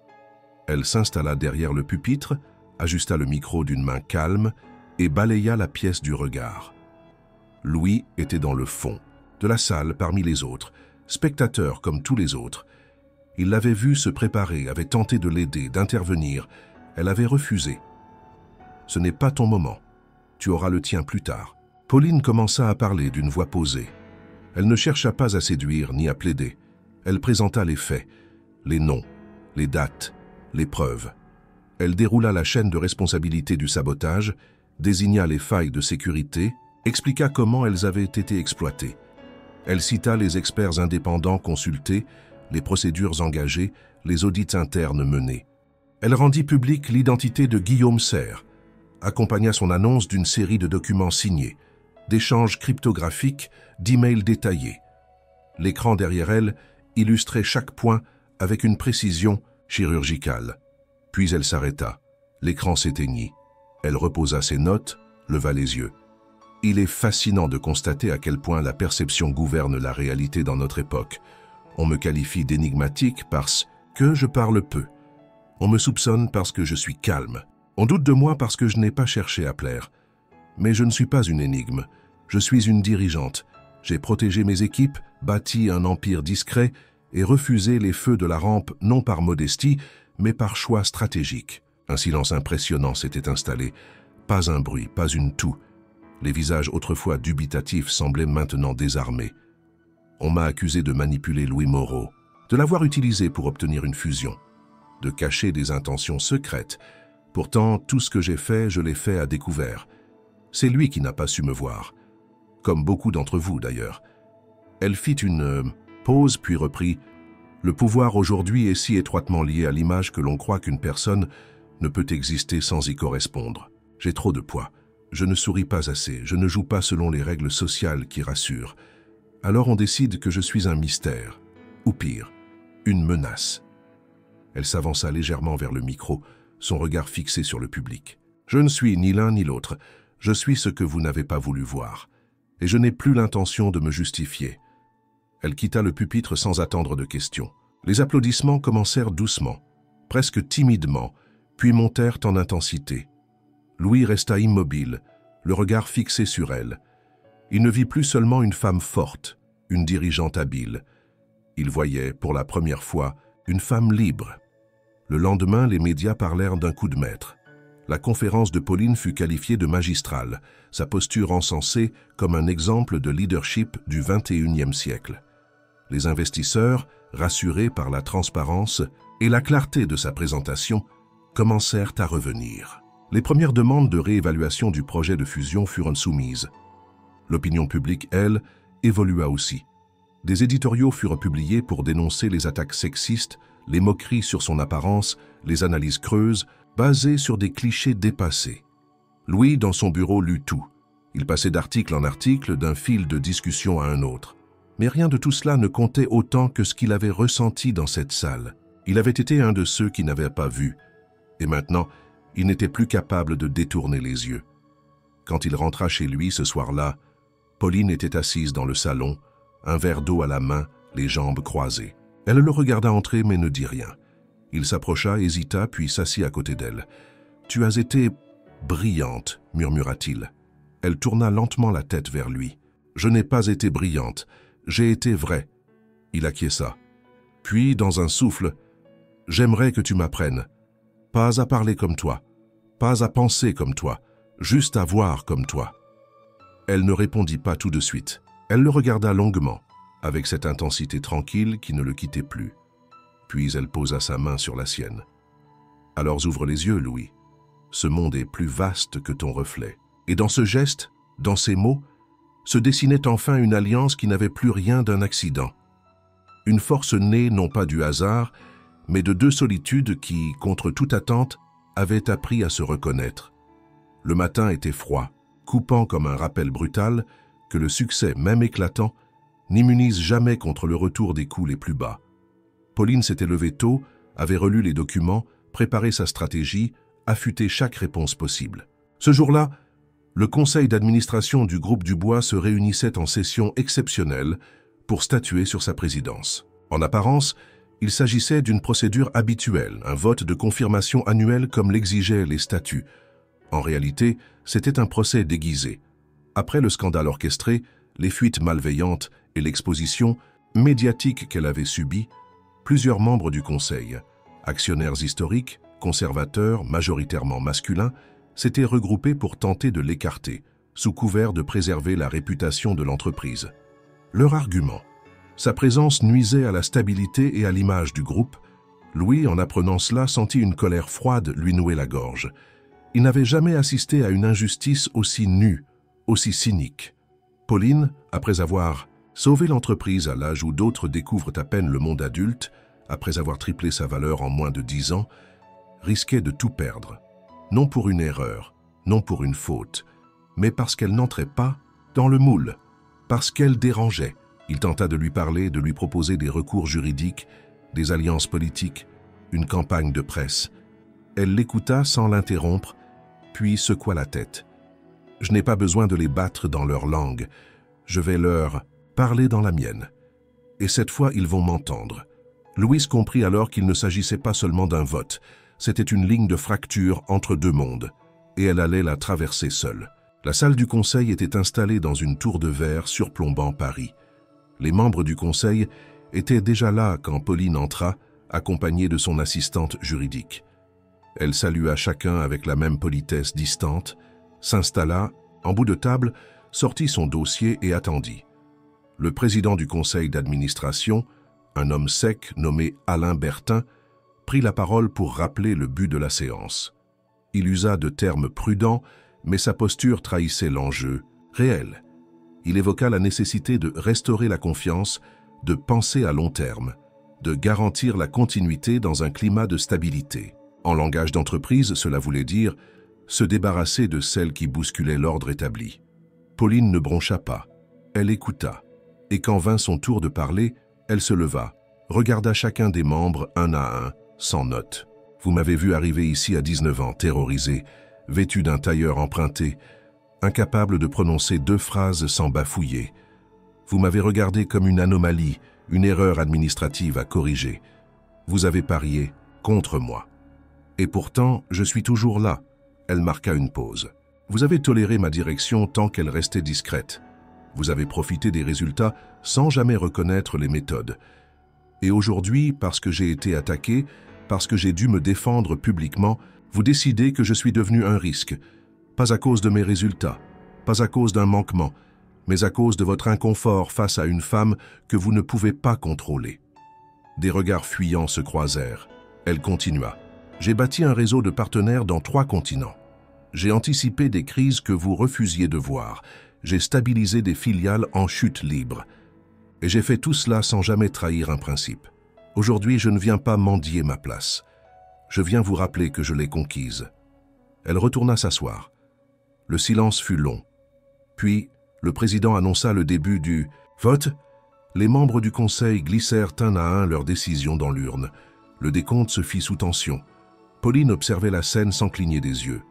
Elle s'installa derrière le pupitre, ajusta le micro d'une main calme et balaya la pièce du regard. Louis était dans le fond de la salle parmi les autres, spectateur comme tous les autres. Il l'avait vue se préparer, avait tenté de l'aider, d'intervenir. Elle avait refusé. « Ce n'est pas ton moment. Tu auras le tien plus tard. » Pauline commença à parler d'une voix posée. Elle ne chercha pas à séduire ni à plaider. Elle présenta les faits, les noms, les dates, les preuves. Elle déroula la chaîne de responsabilité du sabotage, désigna les failles de sécurité, expliqua comment elles avaient été exploitées. Elle cita les experts indépendants consultés, les procédures engagées, les audits internes menés. Elle rendit publique l'identité de Guillaume Serre, accompagna son annonce d'une série de documents signés, d'échanges cryptographiques, d'emails détaillés. L'écran derrière elle illustrait chaque point avec une précision chirurgicale. Puis elle s'arrêta. L'écran s'éteignit. Elle reposa ses notes, leva les yeux. Il est fascinant de constater à quel point la perception gouverne la réalité dans notre époque. On me qualifie d'énigmatique parce que je parle peu. On me soupçonne parce que je suis calme. On doute de moi parce que je n'ai pas cherché à plaire. Mais je ne suis pas une énigme. Je suis une dirigeante. J'ai protégé mes équipes, bâti un empire discret et refusé les feux de la rampe non par modestie, mais par choix stratégique. Un silence impressionnant s'était installé. Pas un bruit, pas une toux. Les visages autrefois dubitatifs semblaient maintenant désarmés. On m'a accusé de manipuler Louis Moreau, de l'avoir utilisé pour obtenir une fusion, de cacher des intentions secrètes. Pourtant, tout ce que j'ai fait, je l'ai fait à découvert. C'est lui qui n'a pas su me voir. Comme beaucoup d'entre vous, d'ailleurs. Elle fit une pause, puis reprit. Le pouvoir aujourd'hui est si étroitement lié à l'image que l'on croit qu'une personne ne peut exister sans y correspondre. J'ai trop de poids. Je ne souris pas assez. Je ne joue pas selon les règles sociales qui rassurent. Alors on décide que je suis un mystère. Ou pire, une menace. Elle s'avança légèrement vers le micro, son regard fixé sur le public. Je ne suis ni l'un ni l'autre. Je suis ce que vous n'avez pas voulu voir. Et je n'ai plus l'intention de me justifier. Elle quitta le pupitre sans attendre de questions. Les applaudissements commencèrent doucement, presque timidement, puis montèrent en intensité. Louis resta immobile, le regard fixé sur elle. Il ne vit plus seulement une femme forte, une dirigeante habile. Il voyait, pour la première fois, une femme libre. Le lendemain, les médias parlèrent d'un coup de maître. La conférence de Pauline fut qualifiée de magistrale, sa posture encensée comme un exemple de leadership du XXIe siècle. Les investisseurs, rassurés par la transparence et la clarté de sa présentation, commencèrent à revenir. Les premières demandes de réévaluation du projet de fusion furent soumises. L'opinion publique, elle, évolua aussi. Des éditoriaux furent publiés pour dénoncer les attaques sexistes, les moqueries sur son apparence, les analyses creuses, basées sur des clichés dépassés. Louis, dans son bureau, lut tout. Il passait d'article en article, d'un fil de discussion à un autre. Mais rien de tout cela ne comptait autant que ce qu'il avait ressenti dans cette salle. Il avait été un de ceux qui n'avaient pas vu. Et maintenant, il n'était plus capable de détourner les yeux. Quand il rentra chez lui ce soir-là, Pauline était assise dans le salon, un verre d'eau à la main, les jambes croisées. Elle le regarda entrer mais ne dit rien. Il s'approcha, hésita, puis s'assit à côté d'elle. « Tu as été brillante, murmura-t-il. Elle tourna lentement la tête vers lui. « Je n'ai pas été brillante, j'ai été vraie. » Il acquiesça. Puis, dans un souffle, « J'aimerais que tu m'apprennes. Pas à parler comme toi, pas à penser comme toi, juste à voir comme toi. » Elle ne répondit pas tout de suite. Elle le regarda longuement, avec cette intensité tranquille qui ne le quittait plus. Puis elle posa sa main sur la sienne. « Alors ouvre les yeux, Louis. Ce monde est plus vaste que ton reflet. » Et dans ce geste, dans ces mots, se dessinait enfin une alliance qui n'avait plus rien d'un accident. Une force née non pas du hasard, mais de deux solitudes qui, contre toute attente, avaient appris à se reconnaître. Le matin était froid, coupant comme un rappel brutal que le succès, même éclatant, n'immunise jamais contre le retour des coups les plus bas. Pauline s'était levée tôt, avait relu les documents, préparé sa stratégie, affûté chaque réponse possible. Ce jour-là, le conseil d'administration du groupe Dubois se réunissait en session exceptionnelle pour statuer sur sa présidence. En apparence, il s'agissait d'une procédure habituelle, un vote de confirmation annuel comme l'exigeaient les statuts. En réalité, c'était un procès déguisé. Après le scandale orchestré, les fuites malveillantes et l'exposition médiatique qu'elle avait subie, plusieurs membres du Conseil, actionnaires historiques, conservateurs, majoritairement masculins, s'étaient regroupés pour tenter de l'écarter, sous couvert de préserver la réputation de l'entreprise. Leur argument: sa présence nuisait à la stabilité et à l'image du groupe. Louis, en apprenant cela, sentit une colère froide lui nouer la gorge. Il n'avait jamais assisté à une injustice aussi nue, aussi cynique. Pauline, après avoir Sauver l'entreprise à l'âge où d'autres découvrent à peine le monde adulte, après avoir triplé sa valeur en moins de 10 ans, risquait de tout perdre. Non pour une erreur, non pour une faute, mais parce qu'elle n'entrait pas dans le moule, parce qu'elle dérangeait. Il tenta de lui parler, de lui proposer des recours juridiques, des alliances politiques, une campagne de presse. Elle l'écouta sans l'interrompre, puis secoua la tête. « Je n'ai pas besoin de les battre dans leur langue. Je vais leur parler dans la mienne. Et cette fois, ils vont m'entendre. » Louise comprit alors qu'il ne s'agissait pas seulement d'un vote. C'était une ligne de fracture entre deux mondes, et elle allait la traverser seule. La salle du conseil était installée dans une tour de verre surplombant Paris. Les membres du conseil étaient déjà là quand Pauline entra, accompagnée de son assistante juridique. Elle salua chacun avec la même politesse distante, s'installa, en bout de table, sortit son dossier et attendit. Le président du conseil d'administration, un homme sec nommé Alain Bertin, prit la parole pour rappeler le but de la séance. Il usa de termes prudents, mais sa posture trahissait l'enjeu réel. Il évoqua la nécessité de restaurer la confiance, de penser à long terme, de garantir la continuité dans un climat de stabilité. En langage d'entreprise, cela voulait dire se débarrasser de celles qui bousculaient l'ordre établi. Pauline ne broncha pas, elle écouta, et quand vint son tour de parler, elle se leva, regarda chacun des membres un à un, sans note. Vous m'avez vu arriver ici à 19 ans, terrorisé, vêtu d'un tailleur emprunté, incapable de prononcer 2 phrases sans bafouiller. Vous m'avez regardé comme une anomalie, une erreur administrative à corriger. Vous avez parié contre moi. Et pourtant, je suis toujours là. Elle marqua une pause. Vous avez toléré ma direction tant qu'elle restait discrète. Vous avez profité des résultats sans jamais reconnaître les méthodes. Et aujourd'hui, parce que j'ai été attaqué, parce que j'ai dû me défendre publiquement, vous décidez que je suis devenu un risque. Pas à cause de mes résultats, pas à cause d'un manquement, mais à cause de votre inconfort face à une femme que vous ne pouvez pas contrôler. Des regards fuyants se croisèrent. Elle continua. J'ai bâti un réseau de partenaires dans 3 continents. J'ai anticipé des crises que vous refusiez de voir. J'ai stabilisé des filiales en chute libre. Et j'ai fait tout cela sans jamais trahir un principe. Aujourd'hui, je ne viens pas mendier ma place. Je viens vous rappeler que je l'ai conquise. Elle retourna s'asseoir. Le silence fut long. Puis, le président annonça le début du vote. Les membres du conseil glissèrent un à un leurs décisions dans l'urne. Le décompte se fit sous tension. Pauline observait la scène sans cligner des yeux.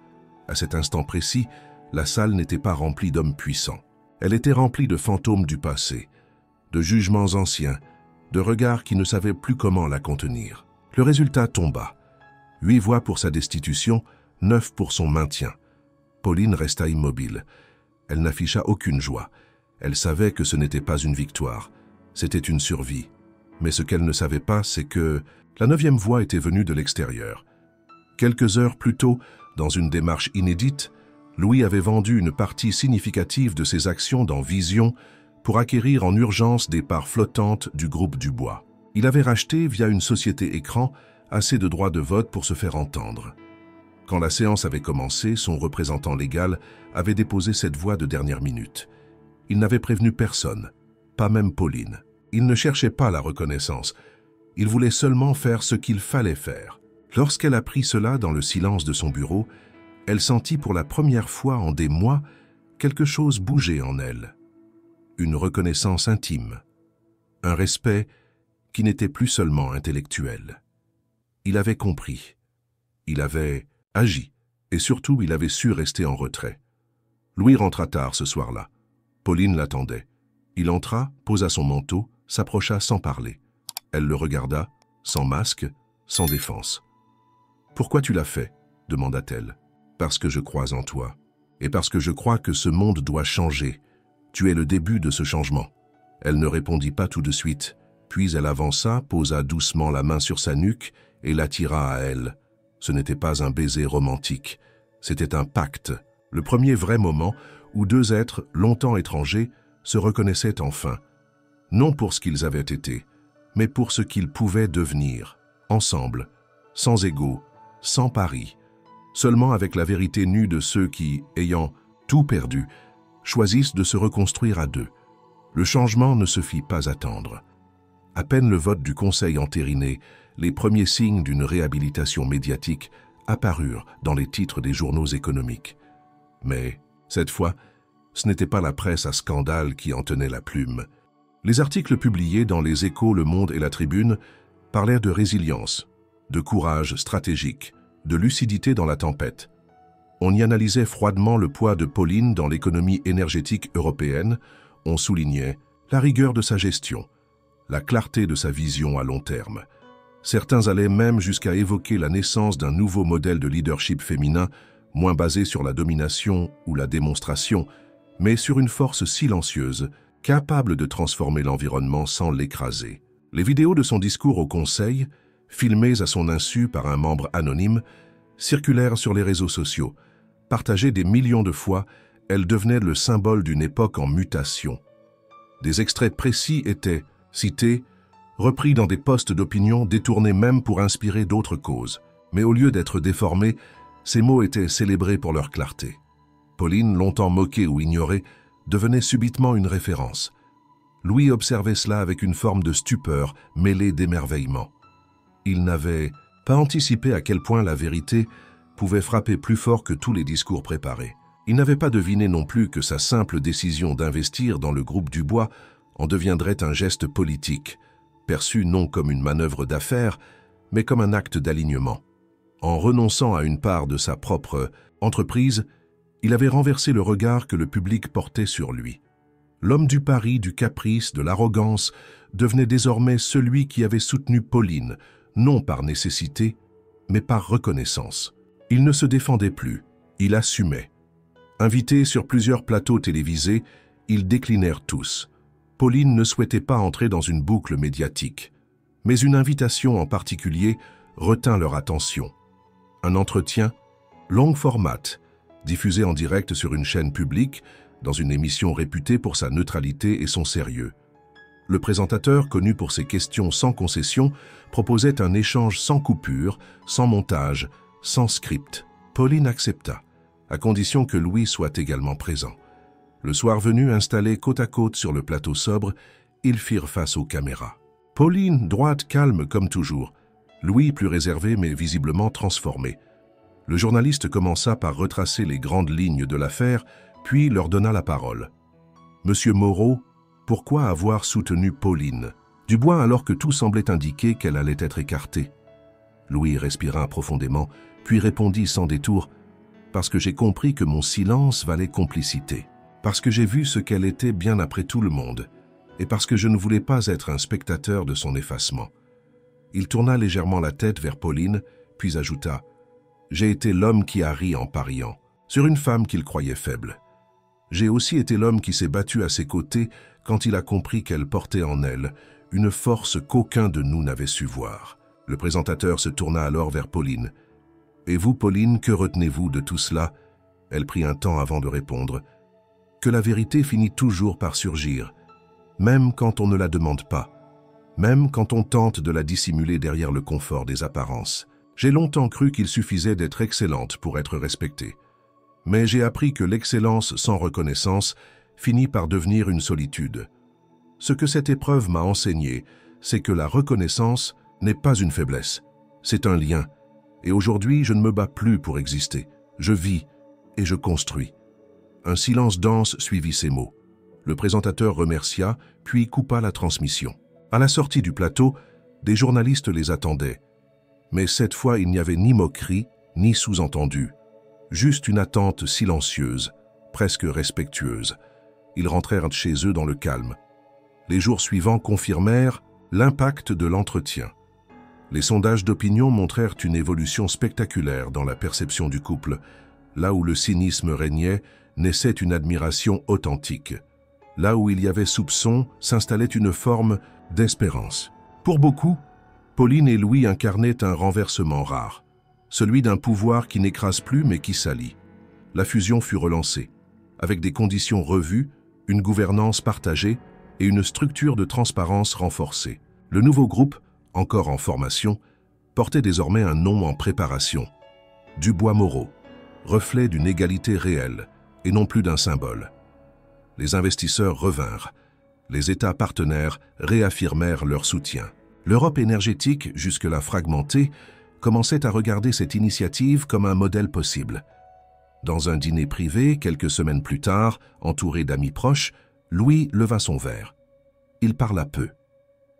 À cet instant précis, la salle n'était pas remplie d'hommes puissants. Elle était remplie de fantômes du passé, de jugements anciens, de regards qui ne savaient plus comment la contenir. Le résultat tomba. 8 voix pour sa destitution, 9 pour son maintien. Pauline resta immobile. Elle n'afficha aucune joie. Elle savait que ce n'était pas une victoire, c'était une survie. Mais ce qu'elle ne savait pas, c'est que la 9e voix était venue de l'extérieur. Quelques heures plus tôt, dans une démarche inédite, Louis avait vendu une partie significative de ses actions dans Vision pour acquérir en urgence des parts flottantes du groupe Dubois. Il avait racheté, via une société écran, assez de droits de vote pour se faire entendre. Quand la séance avait commencé, son représentant légal avait déposé cette voix de dernière minute. Il n'avait prévenu personne, pas même Pauline. Il ne cherchait pas la reconnaissance. Il voulait seulement faire ce qu'il fallait faire. Lorsqu'elle apprit cela dans le silence de son bureau, elle sentit pour la première fois en des mois quelque chose bouger en elle. Une reconnaissance intime, un respect qui n'était plus seulement intellectuel. Il avait compris, il avait agi, et surtout il avait su rester en retrait. Louis rentra tard ce soir-là. Pauline l'attendait. Il entra, posa son manteau, s'approcha sans parler. Elle le regarda, sans masque, sans défense. « Pourquoi tu l'as fait ?» demanda-t-elle. « Parce que je crois en toi, et parce que je crois que ce monde doit changer. Tu es le début de ce changement. » Elle ne répondit pas tout de suite, puis elle avança, posa doucement la main sur sa nuque et l'attira à elle. Ce n'était pas un baiser romantique, c'était un pacte, le premier vrai moment où 2 êtres longtemps étrangers se reconnaissaient enfin, non pour ce qu'ils avaient été, mais pour ce qu'ils pouvaient devenir, ensemble, sans ego, sans pari, seulement avec la vérité nue de ceux qui, ayant tout perdu, choisissent de se reconstruire à 2. Le changement ne se fit pas attendre. À peine le vote du Conseil entériné, les premiers signes d'une réhabilitation médiatique apparurent dans les titres des journaux économiques. Mais, cette fois, ce n'était pas la presse à scandale qui en tenait la plume. Les articles publiés dans les Échos, Le Monde et La Tribune parlaient de résilience, de courage stratégique, de lucidité dans la tempête. On y analysait froidement le poids de Pauline dans l'économie énergétique européenne, on soulignait la rigueur de sa gestion, la clarté de sa vision à long terme. Certains allaient même jusqu'à évoquer la naissance d'un nouveau modèle de leadership féminin, moins basé sur la domination ou la démonstration, mais sur une force silencieuse, capable de transformer l'environnement sans l'écraser. Les vidéos de son discours au Conseil, filmées à son insu par un membre anonyme, circulèrent sur les réseaux sociaux. Partagées des millions de fois, elles devenaient le symbole d'une époque en mutation. Des extraits précis étaient cités, repris dans des posts d'opinion détournés même pour inspirer d'autres causes. Mais au lieu d'être déformés, ces mots étaient célébrés pour leur clarté. Pauline, longtemps moquée ou ignorée, devenait subitement une référence. Louis observait cela avec une forme de stupeur mêlée d'émerveillement. Il n'avait pas anticipé à quel point la vérité pouvait frapper plus fort que tous les discours préparés. Il n'avait pas deviné non plus que sa simple décision d'investir dans le groupe Dubois en deviendrait un geste politique, perçu non comme une manœuvre d'affaires, mais comme un acte d'alignement. En renonçant à une part de sa propre entreprise, il avait renversé le regard que le public portait sur lui. L'homme du pari, du caprice, de l'arrogance devenait désormais celui qui avait soutenu Pauline, non par nécessité, mais par reconnaissance. Il ne se défendait plus, il assumait. Invités sur plusieurs plateaux télévisés, ils déclinèrent tous. Pauline ne souhaitait pas entrer dans une boucle médiatique, mais une invitation en particulier retint leur attention. Un entretien, long format, diffusé en direct sur une chaîne publique, dans une émission réputée pour sa neutralité et son sérieux. Le présentateur, connu pour ses questions sans concession, proposait un échange sans coupure, sans montage, sans script. Pauline accepta, à condition que Louis soit également présent. Le soir venu, installés côte à côte sur le plateau sobre, ils firent face aux caméras. Pauline, droite, calme comme toujours. Louis, plus réservé mais visiblement transformé. Le journaliste commença par retracer les grandes lignes de l'affaire, puis leur donna la parole. « Monsieur Moreau, pourquoi avoir soutenu Pauline ?» Dubois, alors que tout semblait indiquer qu'elle allait être écartée. Louis respira profondément, puis répondit sans détour « Parce que j'ai compris que mon silence valait complicité. Parce que j'ai vu ce qu'elle était bien après tout le monde. Et parce que je ne voulais pas être un spectateur de son effacement. » Il tourna légèrement la tête vers Pauline, puis ajouta « J'ai été l'homme qui a ri en pariant, sur une femme qu'il croyait faible. J'ai aussi été l'homme qui s'est battu à ses côtés quand il a compris qu'elle portait en elle une force qu'aucun de nous n'avait su voir. » Le présentateur se tourna alors vers Pauline. « Et vous, Pauline, que retenez-vous de tout cela ?» Elle prit un temps avant de répondre. « Que la vérité finit toujours par surgir, même quand on ne la demande pas, même quand on tente de la dissimuler derrière le confort des apparences. J'ai longtemps cru qu'il suffisait d'être excellente pour être respectée. Mais j'ai appris que l'excellence sans reconnaissance finit par devenir une solitude. Ce que cette épreuve m'a enseigné, c'est que la reconnaissance n'est pas une faiblesse, c'est un lien. Et aujourd'hui, je ne me bats plus pour exister. Je vis et je construis. » Un silence dense suivit ces mots. Le présentateur remercia, puis coupa la transmission. À la sortie du plateau, des journalistes les attendaient. Mais cette fois, il n'y avait ni moquerie, ni sous-entendu. Juste une attente silencieuse, presque respectueuse. Ils rentrèrent chez eux dans le calme. Les jours suivants confirmèrent l'impact de l'entretien. Les sondages d'opinion montrèrent une évolution spectaculaire dans la perception du couple. Là où le cynisme régnait, naissait une admiration authentique. Là où il y avait soupçon, s'installait une forme d'espérance. Pour beaucoup, Pauline et Louis incarnaient un renversement rare, celui d'un pouvoir qui n'écrase plus mais qui s'allie. La fusion fut relancée, avec des conditions revues, une gouvernance partagée et une structure de transparence renforcée. Le nouveau groupe, encore en formation, portait désormais un nom en préparation. Dubois Moreau, reflet d'une égalité réelle et non plus d'un symbole. Les investisseurs revinrent. Les États partenaires réaffirmèrent leur soutien. L'Europe énergétique, jusque-là fragmentée, commençait à regarder cette initiative comme un modèle possible. Dans un dîner privé, quelques semaines plus tard, entouré d'amis proches, Louis leva son verre. Il parla peu.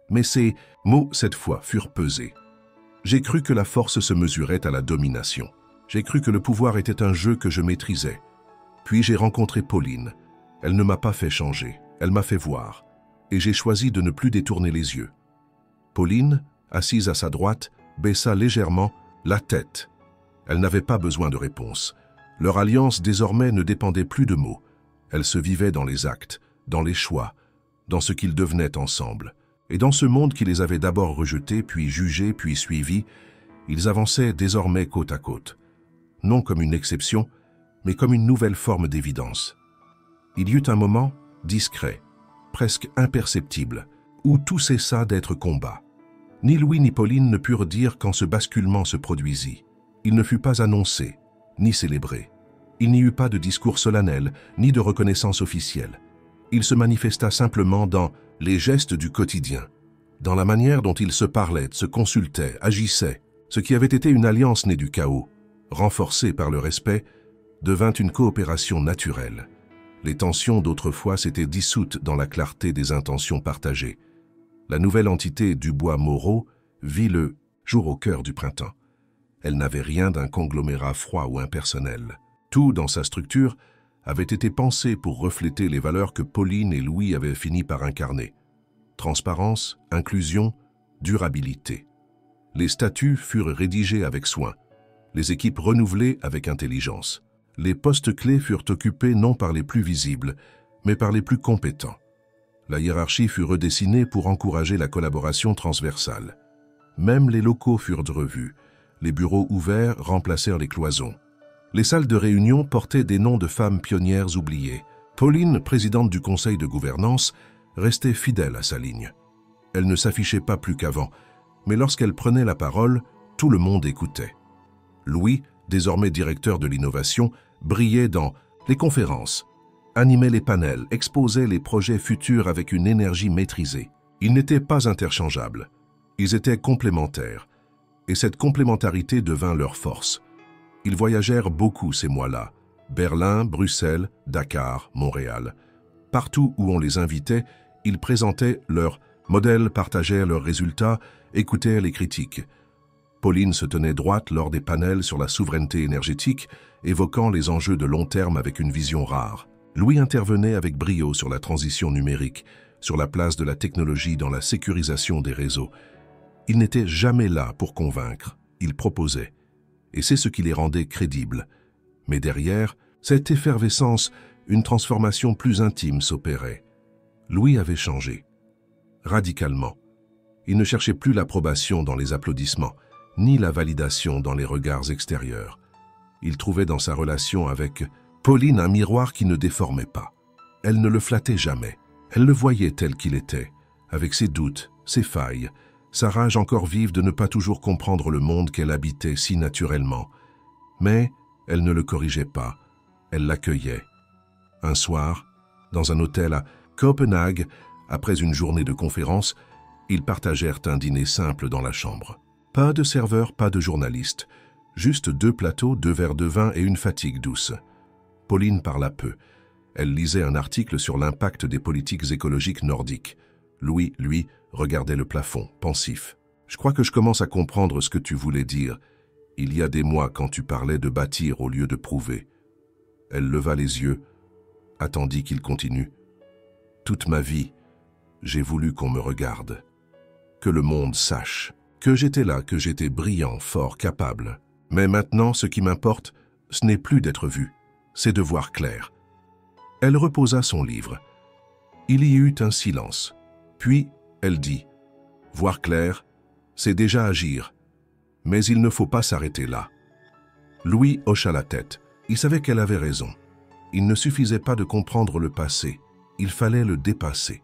Mais ses mots, cette fois, furent pesés. J'ai cru que la force se mesurait à la domination. J'ai cru que le pouvoir était un jeu que je maîtrisais. Puis j'ai rencontré Pauline. Elle ne m'a pas fait changer, elle m'a fait voir. Et j'ai choisi de ne plus détourner les yeux. Pauline, assise à sa droite, baissa légèrement la tête. Elle n'avait pas besoin de réponse. Leur alliance désormais ne dépendait plus de mots. Elle se vivait dans les actes, dans les choix, dans ce qu'ils devenaient ensemble. Et dans ce monde qui les avait d'abord rejetés, puis jugés, puis suivis, ils avançaient désormais côte à côte. Non comme une exception, mais comme une nouvelle forme d'évidence. Il y eut un moment discret, presque imperceptible, où tout cessa d'être combat. Ni Louis ni Pauline ne purent dire quand ce basculement se produisit. Il ne fut pas annoncé, ni célébré. Il n'y eut pas de discours solennel, ni de reconnaissance officielle. Il se manifesta simplement dans les gestes du quotidien, dans la manière dont ils se parlaient, se consultaient, agissaient. Ce qui avait été une alliance née du chaos, renforcée par le respect, devint une coopération naturelle. Les tensions d'autrefois s'étaient dissoutes dans la clarté des intentions partagées. La nouvelle entité Dubois-Moreau vit le jour au cœur du printemps. Elle n'avait rien d'un conglomérat froid ou impersonnel. Tout, dans sa structure, avait été pensé pour refléter les valeurs que Pauline et Louis avaient fini par incarner. Transparence, inclusion, durabilité. Les statuts furent rédigés avec soin, les équipes renouvelées avec intelligence. Les postes clés furent occupés non par les plus visibles, mais par les plus compétents. La hiérarchie fut redessinée pour encourager la collaboration transversale. Même les locaux furent revus. Les bureaux ouverts remplacèrent les cloisons. Les salles de réunion portaient des noms de femmes pionnières oubliées. Pauline, présidente du conseil de gouvernance, restait fidèle à sa ligne. Elle ne s'affichait pas plus qu'avant, mais lorsqu'elle prenait la parole, tout le monde écoutait. Louis, désormais directeur de l'innovation, brillait dans les conférences, animait les panels, exposait les projets futurs avec une énergie maîtrisée. Ils n'étaient pas interchangeables, ils étaient complémentaires, et cette complémentarité devint leur force. Ils voyagèrent beaucoup ces mois-là, Berlin, Bruxelles, Dakar, Montréal. Partout où on les invitait, ils présentaient leurs modèles, partageaient leurs résultats, écoutaient les critiques. Pauline se tenait droite lors des panels sur la souveraineté énergétique, évoquant les enjeux de long terme avec une vision rare. Louis intervenait avec brio sur la transition numérique, sur la place de la technologie dans la sécurisation des réseaux. Il n'était jamais là pour convaincre, il proposait. Et c'est ce qui les rendait crédibles. Mais derrière, cette effervescence, une transformation plus intime s'opérait. Louis avait changé. Radicalement. Il ne cherchait plus l'approbation dans les applaudissements, ni la validation dans les regards extérieurs. Il trouvait dans sa relation avec Pauline un miroir qui ne déformait pas. Elle ne le flattait jamais. Elle le voyait tel qu'il était, avec ses doutes, ses failles, sa rage encore vive de ne pas toujours comprendre le monde qu'elle habitait si naturellement. Mais elle ne le corrigeait pas, elle l'accueillait. Un soir, dans un hôtel à Copenhague, après une journée de conférence, ils partagèrent un dîner simple dans la chambre. Pas de serveur, pas de journaliste. Juste 2 plateaux, 2 verres de vin et une fatigue douce. Pauline parla peu. Elle lisait un article sur l'impact des politiques écologiques nordiques. Louis, lui, regardait le plafond, pensif. « Je crois que je commence à comprendre ce que tu voulais dire. Il y a des mois quand tu parlais de bâtir au lieu de prouver. » Elle leva les yeux, attendit qu'il continue. « Toute ma vie, j'ai voulu qu'on me regarde. Que le monde sache. Que j'étais là, que j'étais brillant, fort, capable. Mais maintenant, ce qui m'importe, ce n'est plus d'être vu, c'est de voir clair. » Elle reposa son livre. Il y eut un silence. Puis, elle dit, « Voir clair, c'est déjà agir. Mais il ne faut pas s'arrêter là. » Louis hocha la tête. Il savait qu'elle avait raison. Il ne suffisait pas de comprendre le passé, il fallait le dépasser.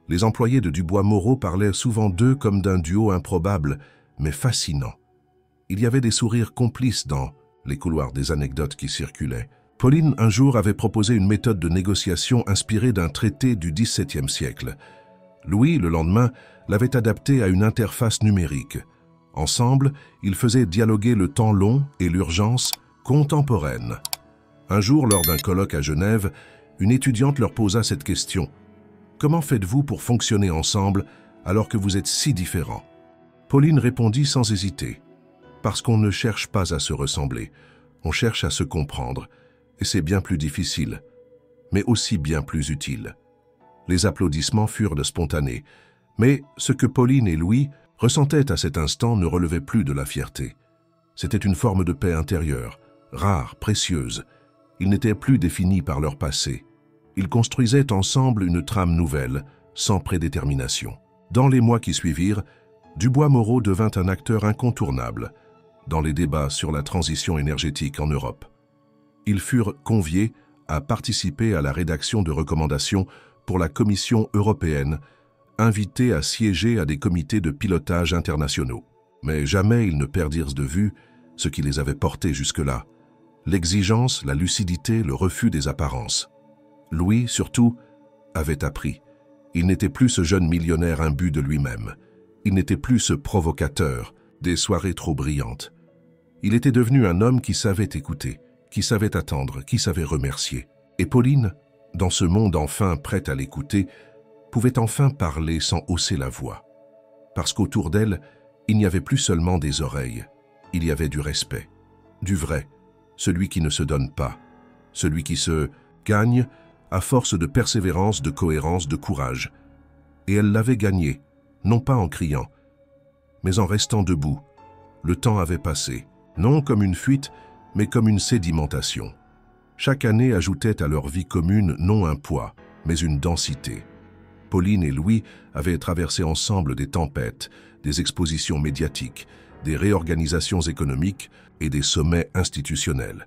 Les employés de Dubois-Moreau parlaient souvent d'eux comme d'un duo improbable, mais fascinant. Il y avait des sourires complices dans les couloirs des anecdotes qui circulaient. Pauline, un jour, avait proposé une méthode de négociation inspirée d'un traité du XVIIe siècle. Louis, le lendemain, l'avait adaptée à une interface numérique. Ensemble, ils faisaient dialoguer le temps long et l'urgence contemporaine. Un jour, lors d'un colloque à Genève, une étudiante leur posa cette question. « Comment faites-vous pour fonctionner ensemble alors que vous êtes si différents ?» Pauline répondit sans hésiter. « Parce qu'on ne cherche pas à se ressembler, on cherche à se comprendre, et c'est bien plus difficile, mais aussi bien plus utile. » Les applaudissements furent spontanés, mais ce que Pauline et Louis ressentaient à cet instant ne relevait plus de la fierté. C'était une forme de paix intérieure, rare, précieuse. Ils n'étaient plus définis par leur passé. Ils construisaient ensemble une trame nouvelle, sans prédétermination. Dans les mois qui suivirent, Dubois-Moreau devint un acteur incontournable dans les débats sur la transition énergétique en Europe. Ils furent conviés à participer à la rédaction de recommandations pour la Commission européenne, invités à siéger à des comités de pilotage internationaux. Mais jamais ils ne perdirent de vue ce qui les avait portés jusque-là. L'exigence, la lucidité, le refus des apparences. Louis, surtout, avait appris. Il n'était plus ce jeune millionnaire imbu de lui-même. Il n'était plus ce provocateur des soirées trop brillantes. Il était devenu un homme qui savait écouter, qui savait attendre, qui savait remercier. Et Pauline, dans ce monde enfin prêt à l'écouter, pouvait enfin parler sans hausser la voix. Parce qu'autour d'elle, il n'y avait plus seulement des oreilles, il y avait du respect, du vrai, celui qui ne se donne pas, celui qui se gagne à force de persévérance, de cohérence, de courage. Et elle l'avait gagné, non pas en criant, mais en restant debout. Le temps avait passé, non comme une fuite, mais comme une sédimentation. Chaque année ajoutait à leur vie commune non un poids, mais une densité. Pauline et Louis avaient traversé ensemble des tempêtes, des expositions médiatiques, des réorganisations économiques et des sommets institutionnels.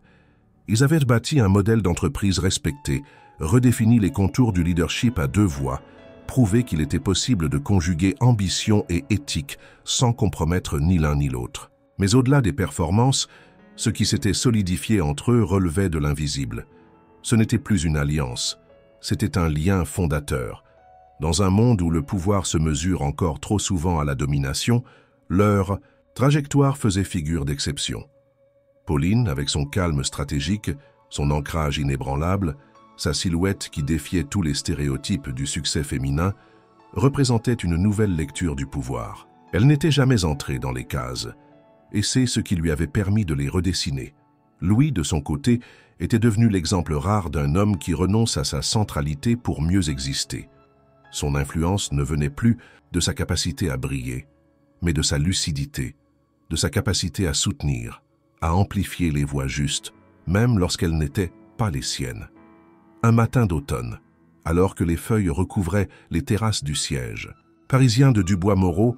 Ils avaient bâti un modèle d'entreprise respecté, redéfini les contours du leadership à deux voies, prouvé qu'il était possible de conjuguer ambition et éthique sans compromettre ni l'un ni l'autre. Mais au-delà des performances, ce qui s'était solidifié entre eux relevait de l'invisible. Ce n'était plus une alliance, c'était un lien fondateur. Dans un monde où le pouvoir se mesure encore trop souvent à la domination, leur trajectoire faisait figure d'exception. Pauline, avec son calme stratégique, son ancrage inébranlable, sa silhouette qui défiait tous les stéréotypes du succès féminin, représentait une nouvelle lecture du pouvoir. Elle n'était jamais entrée dans les cases, et c'est ce qui lui avait permis de les redessiner. Louis, de son côté, était devenu l'exemple rare d'un homme qui renonce à sa centralité pour mieux exister. Son influence ne venait plus de sa capacité à briller, mais de sa lucidité, de sa capacité à soutenir, à amplifier les voix justes, même lorsqu'elles n'étaient pas les siennes. Un matin d'automne, alors que les feuilles recouvraient les terrasses du siège, parisiens de Dubois-Moreau,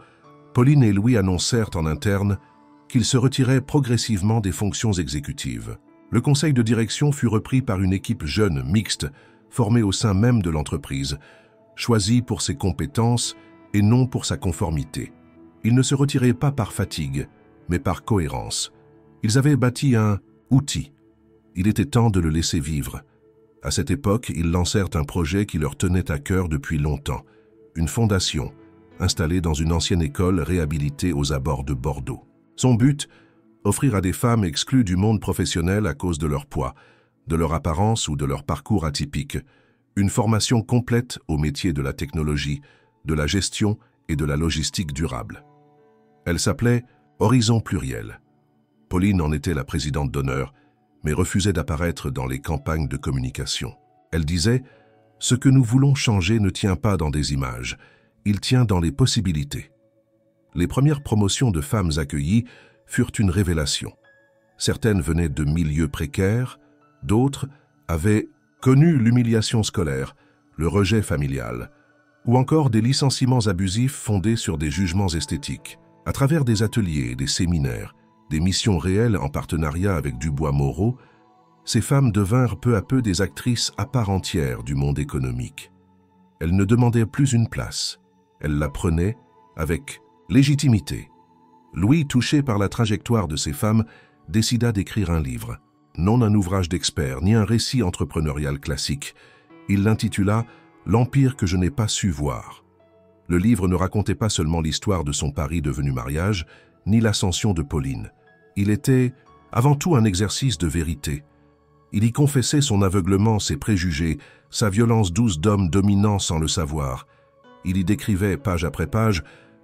Pauline et Louis annoncèrent en interne qu'ils se retiraient progressivement des fonctions exécutives. Le conseil de direction fut repris par une équipe jeune, mixte, formée au sein même de l'entreprise, choisie pour ses compétences et non pour sa conformité. Ils ne se retiraient pas par fatigue, mais par cohérence. Ils avaient bâti un outil. Il était temps de le laisser vivre. À cette époque, ils lancèrent un projet qui leur tenait à cœur depuis longtemps, une fondation, installée dans une ancienne école réhabilitée aux abords de Bordeaux. Son but, offrir à des femmes exclues du monde professionnel à cause de leur poids, de leur apparence ou de leur parcours atypique, une formation complète au métier de la technologie, de la gestion et de la logistique durable. Elle s'appelait Horizon Pluriel. Pauline en était la présidente d'honneur, mais refusait d'apparaître dans les campagnes de communication. Elle disait « Ce que nous voulons changer ne tient pas dans des images, il tient dans les possibilités. » Les premières promotions de femmes accueillies furent une révélation. Certaines venaient de milieux précaires, d'autres avaient connu l'humiliation scolaire, le rejet familial, ou encore des licenciements abusifs fondés sur des jugements esthétiques. À travers des ateliers et des séminaires, des missions réelles en partenariat avec Dubois-Moreau, ces femmes devinrent peu à peu des actrices à part entière du monde économique. Elles ne demandaient plus une place, elles la prenaient avec légitimité. Louis, touché par la trajectoire de ces femmes, décida d'écrire un livre. Non un ouvrage d'expert, ni un récit entrepreneurial classique. Il l'intitula « L'Empire que je n'ai pas su voir ». Le livre ne racontait pas seulement l'histoire de son pari devenu mariage, ni l'ascension de Pauline. Il était avant tout un exercice de vérité. Il y confessait son aveuglement, ses préjugés, sa violence douce d'homme dominant sans le savoir. Il y décrivait, page après page,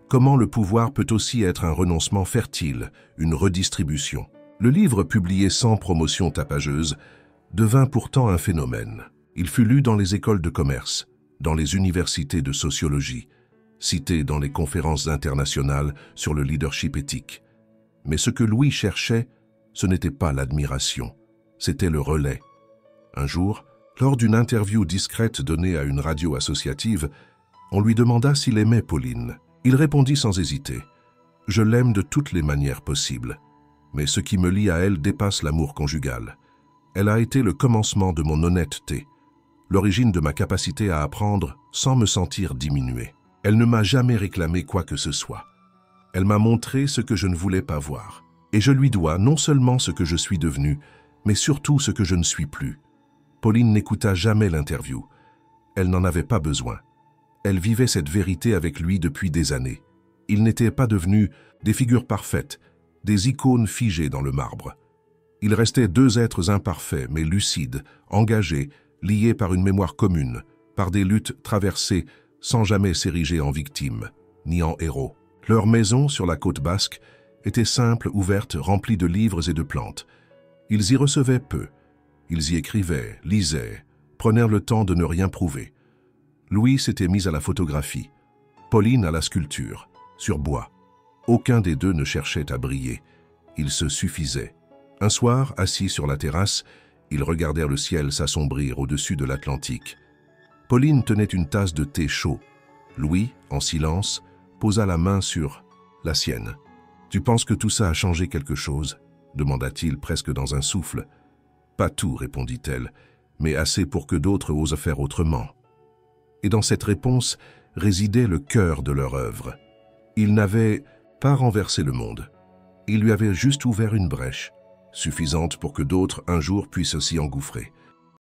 comment le pouvoir peut aussi être un renoncement fertile, une redistribution. Le livre, publié sans promotion tapageuse, devint pourtant un phénomène. Il fut lu dans les écoles de commerce, dans les universités de sociologie, cité dans les conférences internationales sur le leadership éthique. Mais ce que Louis cherchait, ce n'était pas l'admiration, c'était le relais. Un jour, lors d'une interview discrète donnée à une radio associative, on lui demanda s'il aimait Pauline. Il répondit sans hésiter « Je l'aime de toutes les manières possibles, mais ce qui me lie à elle dépasse l'amour conjugal. Elle a été le commencement de mon honnêteté, l'origine de ma capacité à apprendre sans me sentir diminué. Elle ne m'a jamais réclamé quoi que ce soit. Elle m'a montré ce que je ne voulais pas voir. Et je lui dois non seulement ce que je suis devenu, mais surtout ce que je ne suis plus. » Pauline n'écouta jamais l'interview. Elle n'en avait pas besoin. Elle vivait cette vérité avec lui depuis des années. Ils n'étaient pas devenus des figures parfaites, des icônes figées dans le marbre. Ils restaient deux êtres imparfaits, mais lucides, engagés, liés par une mémoire commune, par des luttes traversées sans jamais s'ériger en victimes, ni en héros. Leur maison, sur la côte basque, était simple, ouverte, remplie de livres et de plantes. Ils y recevaient peu. Ils y écrivaient, lisaient, prenaient le temps de ne rien prouver. Louis s'était mis à la photographie, Pauline à la sculpture, sur bois. Aucun des deux ne cherchait à briller. Ils se suffisaient. Un soir, assis sur la terrasse, ils regardèrent le ciel s'assombrir au-dessus de l'Atlantique. Pauline tenait une tasse de thé chaud. Louis, en silence, posa la main sur la sienne. « Tu penses que tout ça a changé quelque chose ?» demanda-t-il presque dans un souffle. « Pas tout, répondit-elle, mais assez pour que d'autres osent faire autrement. » Et dans cette réponse résidait le cœur de leur œuvre. Ils n'avaient pas renversé le monde. Ils lui avaient juste ouvert une brèche, suffisante pour que d'autres un jour puissent s'y engouffrer.